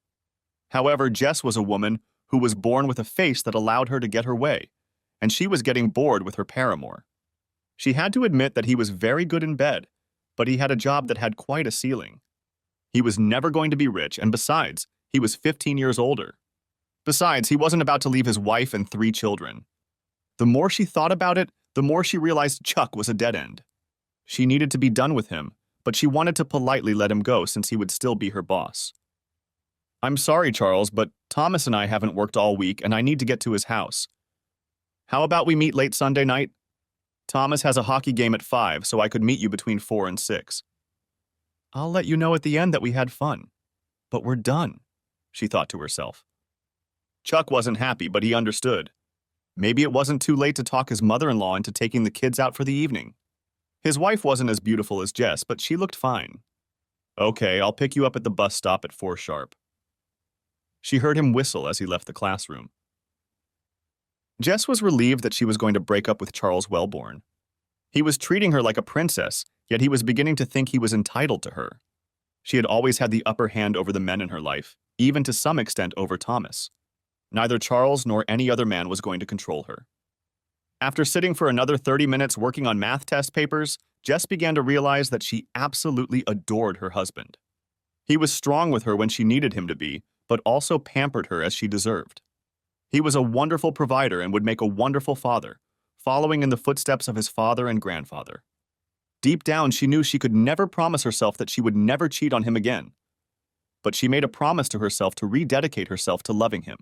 However, Jess was a woman who was born with a face that allowed her to get her way, and she was getting bored with her paramour. She had to admit that he was very good in bed, but he had a job that had quite a ceiling. He was never going to be rich, and besides, he was 15 years older. Besides, he wasn't about to leave his wife and 3 children. The more she thought about it, the more she realized Chuck was a dead end. She needed to be done with him, but she wanted to politely let him go since he would still be her boss. I'm sorry, Charles, but Thomas and I haven't worked all week and I need to get to his house. How about we meet late Sunday night? Thomas has a hockey game at 5, so I could meet you between 4 and 6. I'll let you know at the end that we had fun. But we're done, she thought to herself. Chuck wasn't happy, but he understood. Maybe it wasn't too late to talk his mother-in-law into taking the kids out for the evening. His wife wasn't as beautiful as Jess, but she looked fine. Okay, I'll pick you up at the bus stop at 4 sharp. She heard him whistle as he left the classroom. Jess was relieved that she was going to break up with Charles Wellborne. He was treating her like a princess, yet he was beginning to think he was entitled to her. She had always had the upper hand over the men in her life, even to some extent over Thomas. Neither Charles nor any other man was going to control her. After sitting for another 30 minutes working on math test papers, Jess began to realize that she absolutely adored her husband. He was strong with her when she needed him to be, but also pampered her as she deserved. He was a wonderful provider and would make a wonderful father, following in the footsteps of his father and grandfather. Deep down, she knew she could never promise herself that she would never cheat on him again. But she made a promise to herself to rededicate herself to loving him.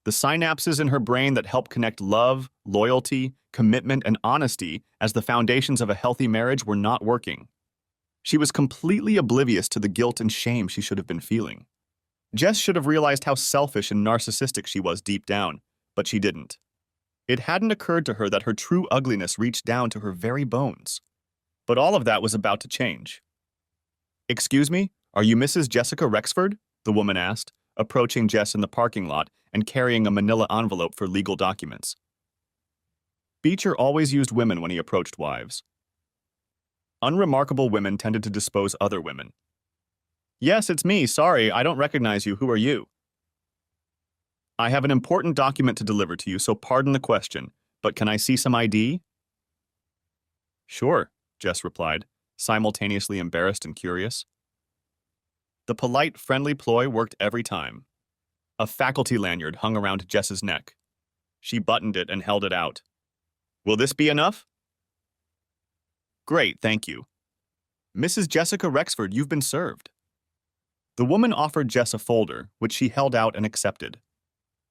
The synapses in her brain that help connect love, loyalty, commitment, and honesty as the foundations of a healthy marriage were not working. She was completely oblivious to the guilt and shame she should have been feeling. Jess should have realized how selfish and narcissistic she was deep down, but she didn't. It hadn't occurred to her that her true ugliness reached down to her very bones. But all of that was about to change. Excuse me, are you Mrs. Jessica Rexford? The woman asked, approaching Jess in the parking lot and carrying a manila envelope for legal documents. Beecher always used women when he approached wives. Unremarkable women tended to dispose other women. Yes, it's me. Sorry, I don't recognize you. Who are you? I have an important document to deliver to you, so pardon the question, but can I see some ID? Sure, Jess replied, simultaneously embarrassed and curious. The polite, friendly ploy worked every time. A faculty lanyard hung around Jess's neck. She buttoned it and held it out. Will this be enough? Great, thank you. Mrs. Jessica Rexford, you've been served. The woman offered Jess a folder, which she held out and accepted.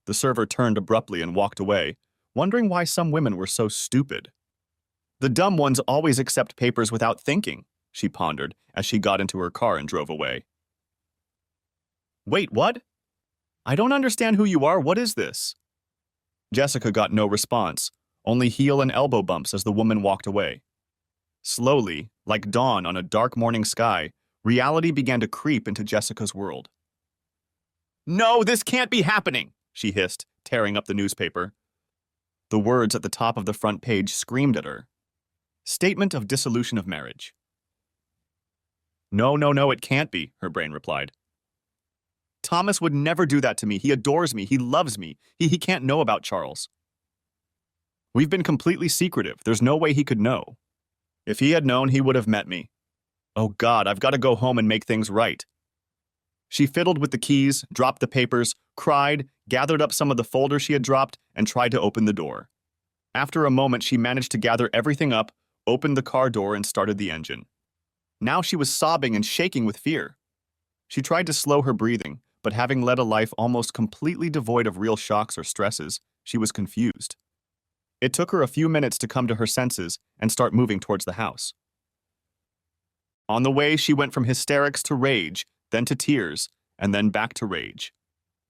The server turned abruptly and walked away, wondering why some women were so stupid. The dumb ones always accept papers without thinking, she pondered as she got into her car and drove away. Wait, what? I don't understand who you are. What is this? Jessica got no response, only heel and elbow bumps as the woman walked away. Slowly, like dawn on a dark morning sky, reality began to creep into Jessica's world. No, this can't be happening, she hissed, tearing up the newspaper. The words at the top of the front page screamed at her. Statement of dissolution of marriage. No, it can't be, her brain replied. Thomas would never do that to me. He adores me. He loves me. He can't know about Charles. We've been completely secretive. There's no way he could know. If he had known, he would have met me. Oh God, I've got to go home and make things right. She fiddled with the keys, dropped the papers, cried, gathered up some of the folders she had dropped, and tried to open the door. After a moment, she managed to gather everything up, opened the car door, and started the engine. Now she was sobbing and shaking with fear. She tried to slow her breathing, but having led a life almost completely devoid of real shocks or stresses, she was confused. It took her a few minutes to come to her senses and start moving towards the house. On the way, she went from hysterics to rage, then to tears, and then back to rage.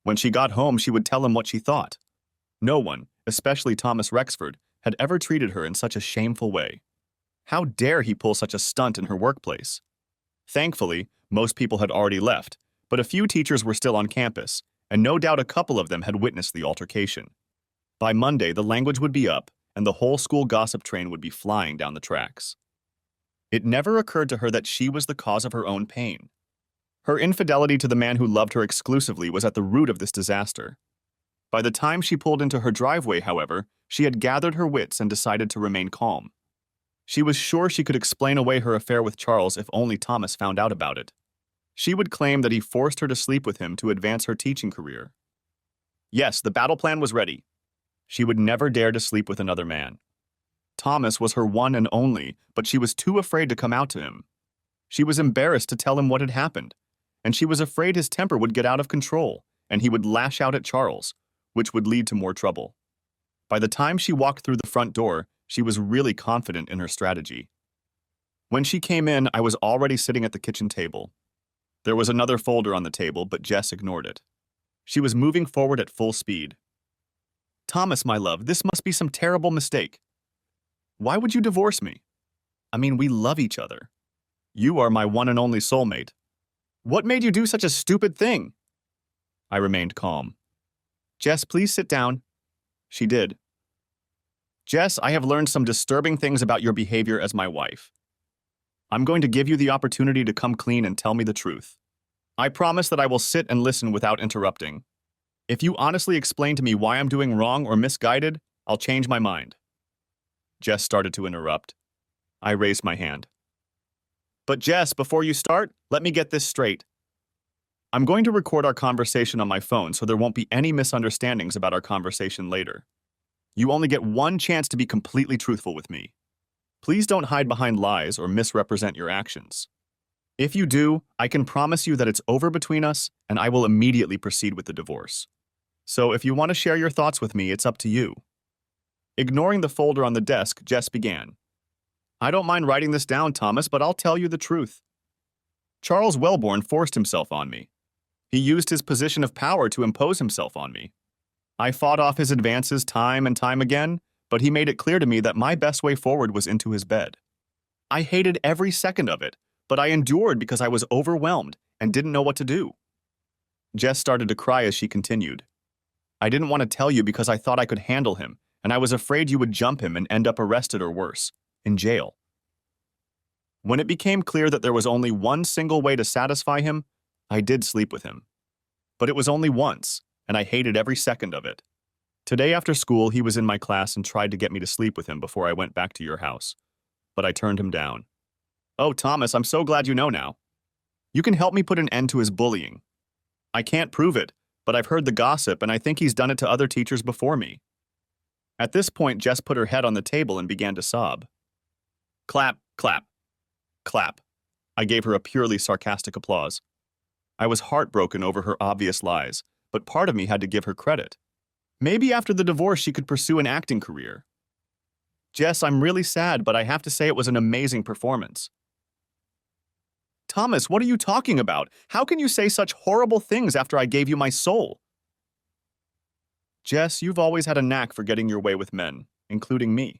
When she got home, she would tell him what she thought. No one, especially Thomas Rexford, had ever treated her in such a shameful way. How dare he pull such a stunt in her workplace? Thankfully, most people had already left, but a few teachers were still on campus, and no doubt a couple of them had witnessed the altercation. By Monday, the language would be up, and the whole school gossip train would be flying down the tracks. It never occurred to her that she was the cause of her own pain. Her infidelity to the man who loved her exclusively was at the root of this disaster. By the time she pulled into her driveway, however, she had gathered her wits and decided to remain calm. She was sure she could explain away her affair with Charles if only Thomas found out about it. She would claim that he forced her to sleep with him to advance her teaching career. Yes, the battle plan was ready. She would never dare to sleep with another man. Thomas was her one and only, but she was too afraid to come out to him. She was embarrassed to tell him what had happened, and she was afraid his temper would get out of control, and he would lash out at Charles, which would lead to more trouble. By the time she walked through the front door, she was really confident in her strategy. When she came in, I was already sitting at the kitchen table. There was another folder on the table, but Jess ignored it. She was moving forward at full speed. Thomas, my love, this must be some terrible mistake. Why would you divorce me? I mean, we love each other. You are my one and only soulmate. What made you do such a stupid thing? I remained calm. Jess, please sit down. She did. Jess, I have learned some disturbing things about your behavior as my wife. I'm going to give you the opportunity to come clean and tell me the truth. I promise that I will sit and listen without interrupting. If you honestly explain to me why I'm doing wrong or misguided, I'll change my mind. Jess started to interrupt. I raised my hand. But Jess, before you start, let me get this straight. I'm going to record our conversation on my phone so there won't be any misunderstandings about our conversation later. You only get one chance to be completely truthful with me. Please don't hide behind lies or misrepresent your actions. If you do, I can promise you that it's over between us and I will immediately proceed with the divorce. So if you want to share your thoughts with me, it's up to you. Ignoring the folder on the desk, Jess began. I don't mind writing this down, Thomas, but I'll tell you the truth. Charles Wellborne forced himself on me. He used his position of power to impose himself on me. I fought off his advances time and time again, but he made it clear to me that my best way forward was into his bed. I hated every second of it, but I endured because I was overwhelmed and didn't know what to do. Jess started to cry as she continued. I didn't want to tell you because I thought I could handle him, and I was afraid you would jump him and end up arrested or worse, in jail. When it became clear that there was only one single way to satisfy him, I did sleep with him. But it was only once, and I hated every second of it. Today after school, he was in my class and tried to get me to sleep with him before I went back to your house. But I turned him down. Oh, Thomas, I'm so glad you know now. You can help me put an end to his bullying. I can't prove it, but I've heard the gossip and I think he's done it to other teachers before me. At this point, Jess put her head on the table and began to sob. Clap, clap, clap. I gave her a purely sarcastic applause. I was heartbroken over her obvious lies, but part of me had to give her credit. Maybe after the divorce she could pursue an acting career. Jess, I'm really sad, but I have to say it was an amazing performance. Thomas, what are you talking about? How can you say such horrible things after I gave you my soul? Jess, you've always had a knack for getting your way with men, including me.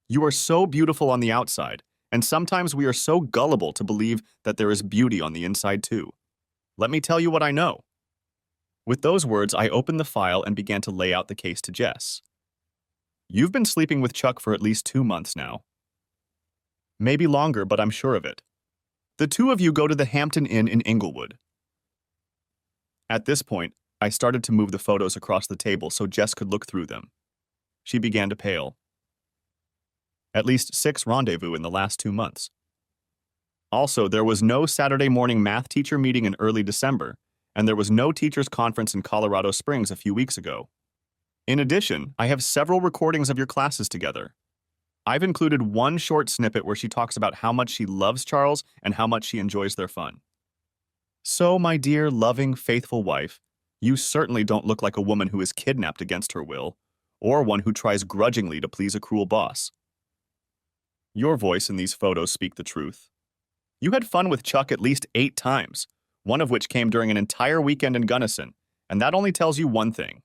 You are so beautiful on the outside, and sometimes we are so gullible to believe that there is beauty on the inside too. Let me tell you what I know. With those words, I opened the file and began to lay out the case to Jess. You've been sleeping with Chuck for at least 2 months now. Maybe longer, but I'm sure of it. The two of you go to the Hampton Inn in Inglewood. At this point, I started to move the photos across the table so Jess could look through them. She began to pale. At least 6 rendezvous in the last 2 months. Also, there was no Saturday morning math teacher meeting in early December, and there was no teachers' conference in Colorado Springs a few weeks ago. In addition, I have several recordings of your classes together. I've included one short snippet where she talks about how much she loves Charles and how much she enjoys their fun. So, my dear, loving, faithful wife, you certainly don't look like a woman who is kidnapped against her will, or one who tries grudgingly to please a cruel boss. Your voice and these photos speak the truth. You had fun with Chuck at least 8 times, one of which came during an entire weekend in Gunnison, and that only tells you one thing.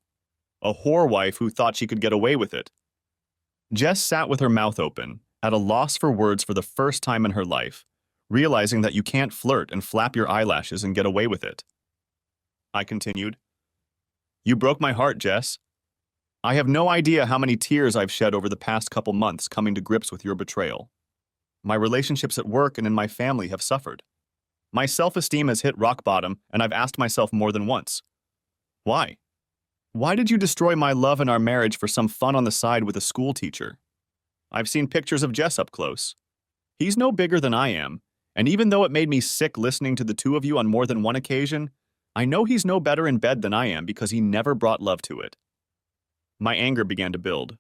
A whore wife who thought she could get away with it. Jess sat with her mouth open, at a loss for words for the first time in her life, realizing that you can't flirt and flap your eyelashes and get away with it. I continued. You broke my heart, Jess. I have no idea how many tears I've shed over the past couple months coming to grips with your betrayal. My relationships at work and in my family have suffered. My self-esteem has hit rock bottom, and I've asked myself more than once. Why? Why did you destroy my love and our marriage for some fun on the side with a school teacher? I've seen pictures of Jess up close. He's no bigger than I am, and even though it made me sick listening to the two of you on more than one occasion, I know he's no better in bed than I am because he never brought love to it. My anger began to build.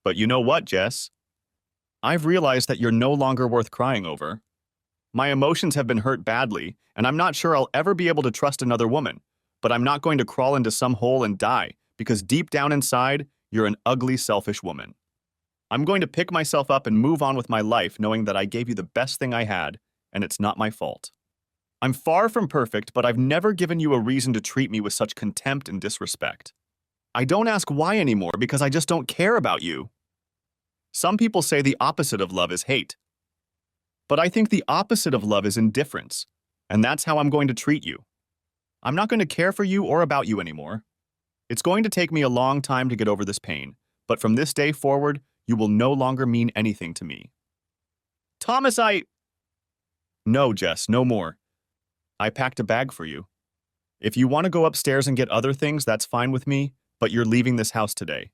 But you know what, Jess? I've realized that you're no longer worth crying over. My emotions have been hurt badly, and I'm not sure I'll ever be able to trust another woman, but I'm not going to crawl into some hole and die because deep down inside, you're an ugly, selfish woman. I'm going to pick myself up and move on with my life knowing that I gave you the best thing I had, and it's not my fault. I'm far from perfect, but I've never given you a reason to treat me with such contempt and disrespect. I don't ask why anymore because I just don't care about you. Some people say the opposite of love is hate. But I think the opposite of love is indifference, and that's how I'm going to treat you. I'm not going to care for you or about you anymore. It's going to take me a long time to get over this pain, but from this day forward, you will no longer mean anything to me. Thomas, No, Jess, no more. I packed a bag for you. If you want to go upstairs and get other things, that's fine with me, but you're leaving this house today.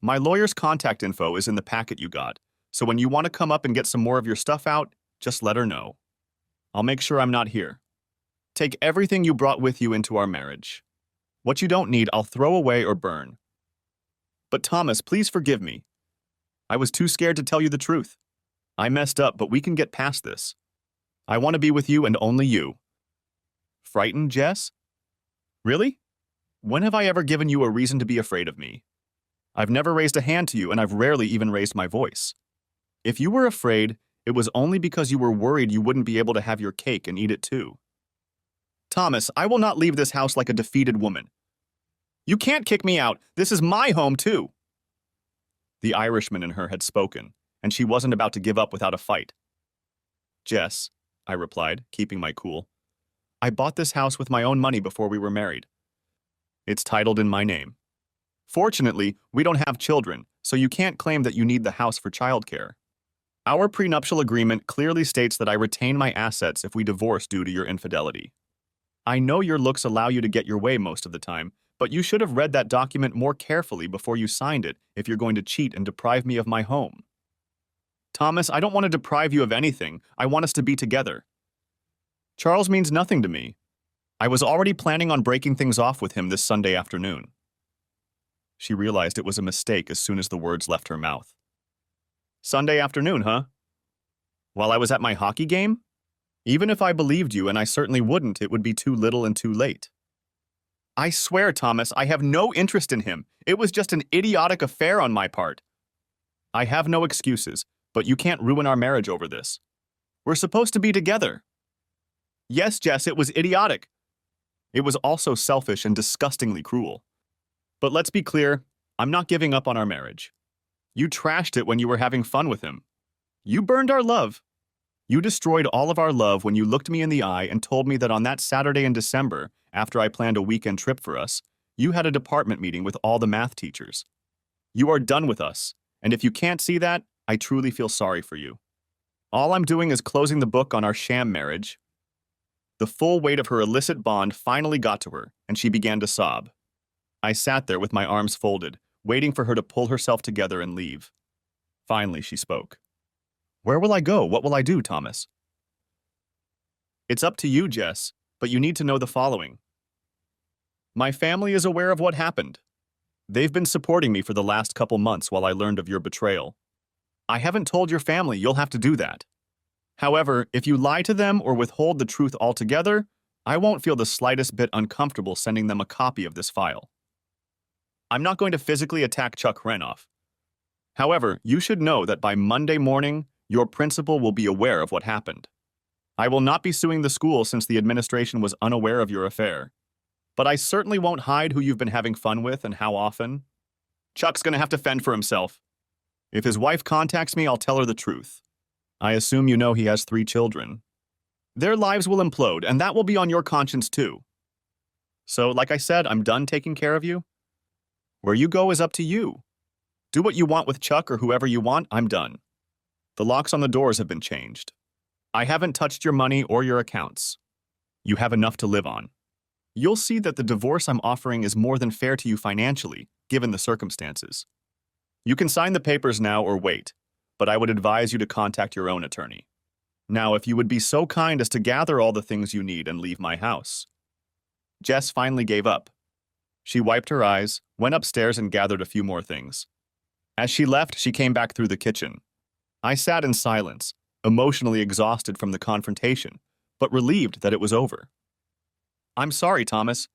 My lawyer's contact info is in the packet you got, so when you want to come up and get some more of your stuff out, just let her know. I'll make sure I'm not here. Take everything you brought with you into our marriage. What you don't need, I'll throw away or burn. But Thomas, please forgive me. I was too scared to tell you the truth. I messed up, but we can get past this. I want to be with you and only you. Frightened, Jess? Really? When have I ever given you a reason to be afraid of me? I've never raised a hand to you, and I've rarely even raised my voice. If you were afraid, it was only because you were worried you wouldn't be able to have your cake and eat it too. Thomas, I will not leave this house like a defeated woman. You can't kick me out. This is my home too. The Irishman in her had spoken, and she wasn't about to give up without a fight. Jess, I replied, keeping my cool. I bought this house with my own money before we were married. It's titled in my name. Fortunately, we don't have children, so you can't claim that you need the house for childcare. Our prenuptial agreement clearly states that I retain my assets if we divorce due to your infidelity. I know your looks allow you to get your way most of the time, but you should have read that document more carefully before you signed it if you're going to cheat and deprive me of my home. Thomas, I don't want to deprive you of anything. I want us to be together. Charles means nothing to me. I was already planning on breaking things off with him this Sunday afternoon. She realized it was a mistake as soon as the words left her mouth. Sunday afternoon, huh? While I was at my hockey game? Even if I believed you, and I certainly wouldn't, it would be too little and too late. I swear, Thomas, I have no interest in him. It was just an idiotic affair on my part. I have no excuses, but you can't ruin our marriage over this. We're supposed to be together. Yes, Jess, it was idiotic. It was also selfish and disgustingly cruel. But let's be clear, I'm not giving up on our marriage. You trashed it when you were having fun with him. You burned our love. You destroyed all of our love when you looked me in the eye and told me that on that Saturday in December, after I planned a weekend trip for us, you had a department meeting with all the math teachers. You are done with us, and if you can't see that, I truly feel sorry for you. All I'm doing is closing the book on our sham marriage. The full weight of her illicit bond finally got to her, and she began to sob. I sat there with my arms folded, waiting for her to pull herself together and leave. Finally, she spoke. Where will I go? What will I do, Thomas? It's up to you, Jess, but you need to know the following. My family is aware of what happened. They've been supporting me for the last couple months while I learned of your betrayal. I haven't told your family you'll have to do that. However, if you lie to them or withhold the truth altogether, I won't feel the slightest bit uncomfortable sending them a copy of this file. I'm not going to physically attack Chuck Renoff. However, you should know that by Monday morning, your principal will be aware of what happened. I will not be suing the school since the administration was unaware of your affair. But I certainly won't hide who you've been having fun with and how often. Chuck's gonna have to fend for himself. If his wife contacts me, I'll tell her the truth. I assume you know he has 3 children. Their lives will implode, and that will be on your conscience too. So, like I said, I'm done taking care of you. Where you go is up to you. Do what you want with Chuck or whoever you want, I'm done. The locks on the doors have been changed. I haven't touched your money or your accounts. You have enough to live on. You'll see that the divorce I'm offering is more than fair to you financially, given the circumstances. You can sign the papers now or wait, but I would advise you to contact your own attorney. Now, if you would be so kind as to gather all the things you need and leave my house. Jess finally gave up. She wiped her eyes, went upstairs and gathered a few more things. As she left, she came back through the kitchen. I sat in silence, emotionally exhausted from the confrontation, but relieved that it was over. I'm sorry, Thomas.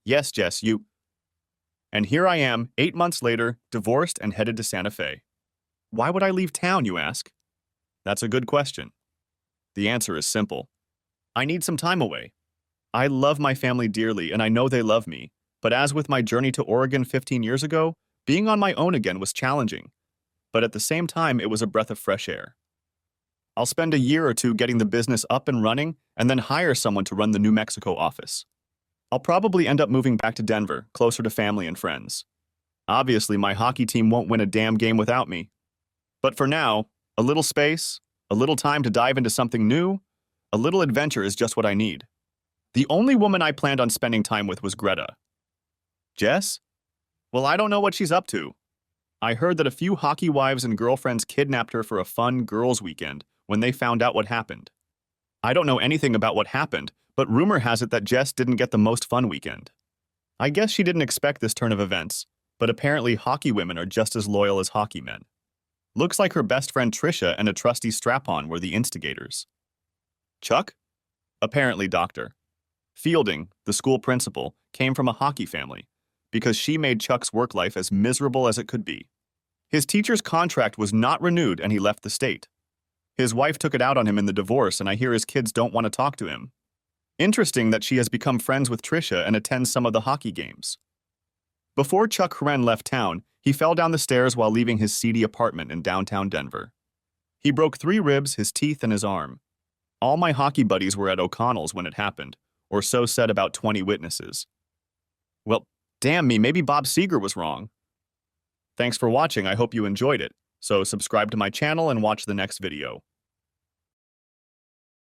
Yes, Jess, you... And here I am, 8 months later, divorced and headed to Santa Fe. Why would I leave town, you ask? That's a good question. The answer is simple. I need some time away. I love my family dearly, and I know they love me, but as with my journey to Oregon 15 years ago, being on my own again was challenging. But at the same time, it was a breath of fresh air. I'll spend a year or two getting the business up and running, and then hire someone to run the New Mexico office. I'll probably end up moving back to Denver, closer to family and friends. Obviously, my hockey team won't win a damn game without me. But for now, a little space, a little time to dive into something new, a little adventure is just what I need. The only woman I planned on spending time with was Greta. Jess? Well, I don't know what she's up to. I heard that a few hockey wives and girlfriends kidnapped her for a fun girls' weekend when they found out what happened. I don't know anything about what happened, but rumor has it that Jess didn't get the most fun weekend. I guess she didn't expect this turn of events, but apparently hockey women are just as loyal as hockey men. Looks like her best friend Trisha and a trusty strap-on were the instigators. Chuck? Apparently, Doctor. Fielding, the school principal, came from a hockey family because she made Chuck's work life as miserable as it could be. His teacher's contract was not renewed and he left the state. His wife took it out on him in the divorce, and I hear his kids don't want to talk to him. Interesting that she has become friends with Trisha and attends some of the hockey games. Before Chuck Horan left town, he fell down the stairs while leaving his seedy apartment in downtown Denver. He broke 3 ribs, his teeth, and his arm. All my hockey buddies were at O'Connell's when it happened, or so said about 20 witnesses. Well, damn me, maybe Bob Seger was wrong. Thanks for watching, I hope you enjoyed it. So subscribe to my channel and watch the next video.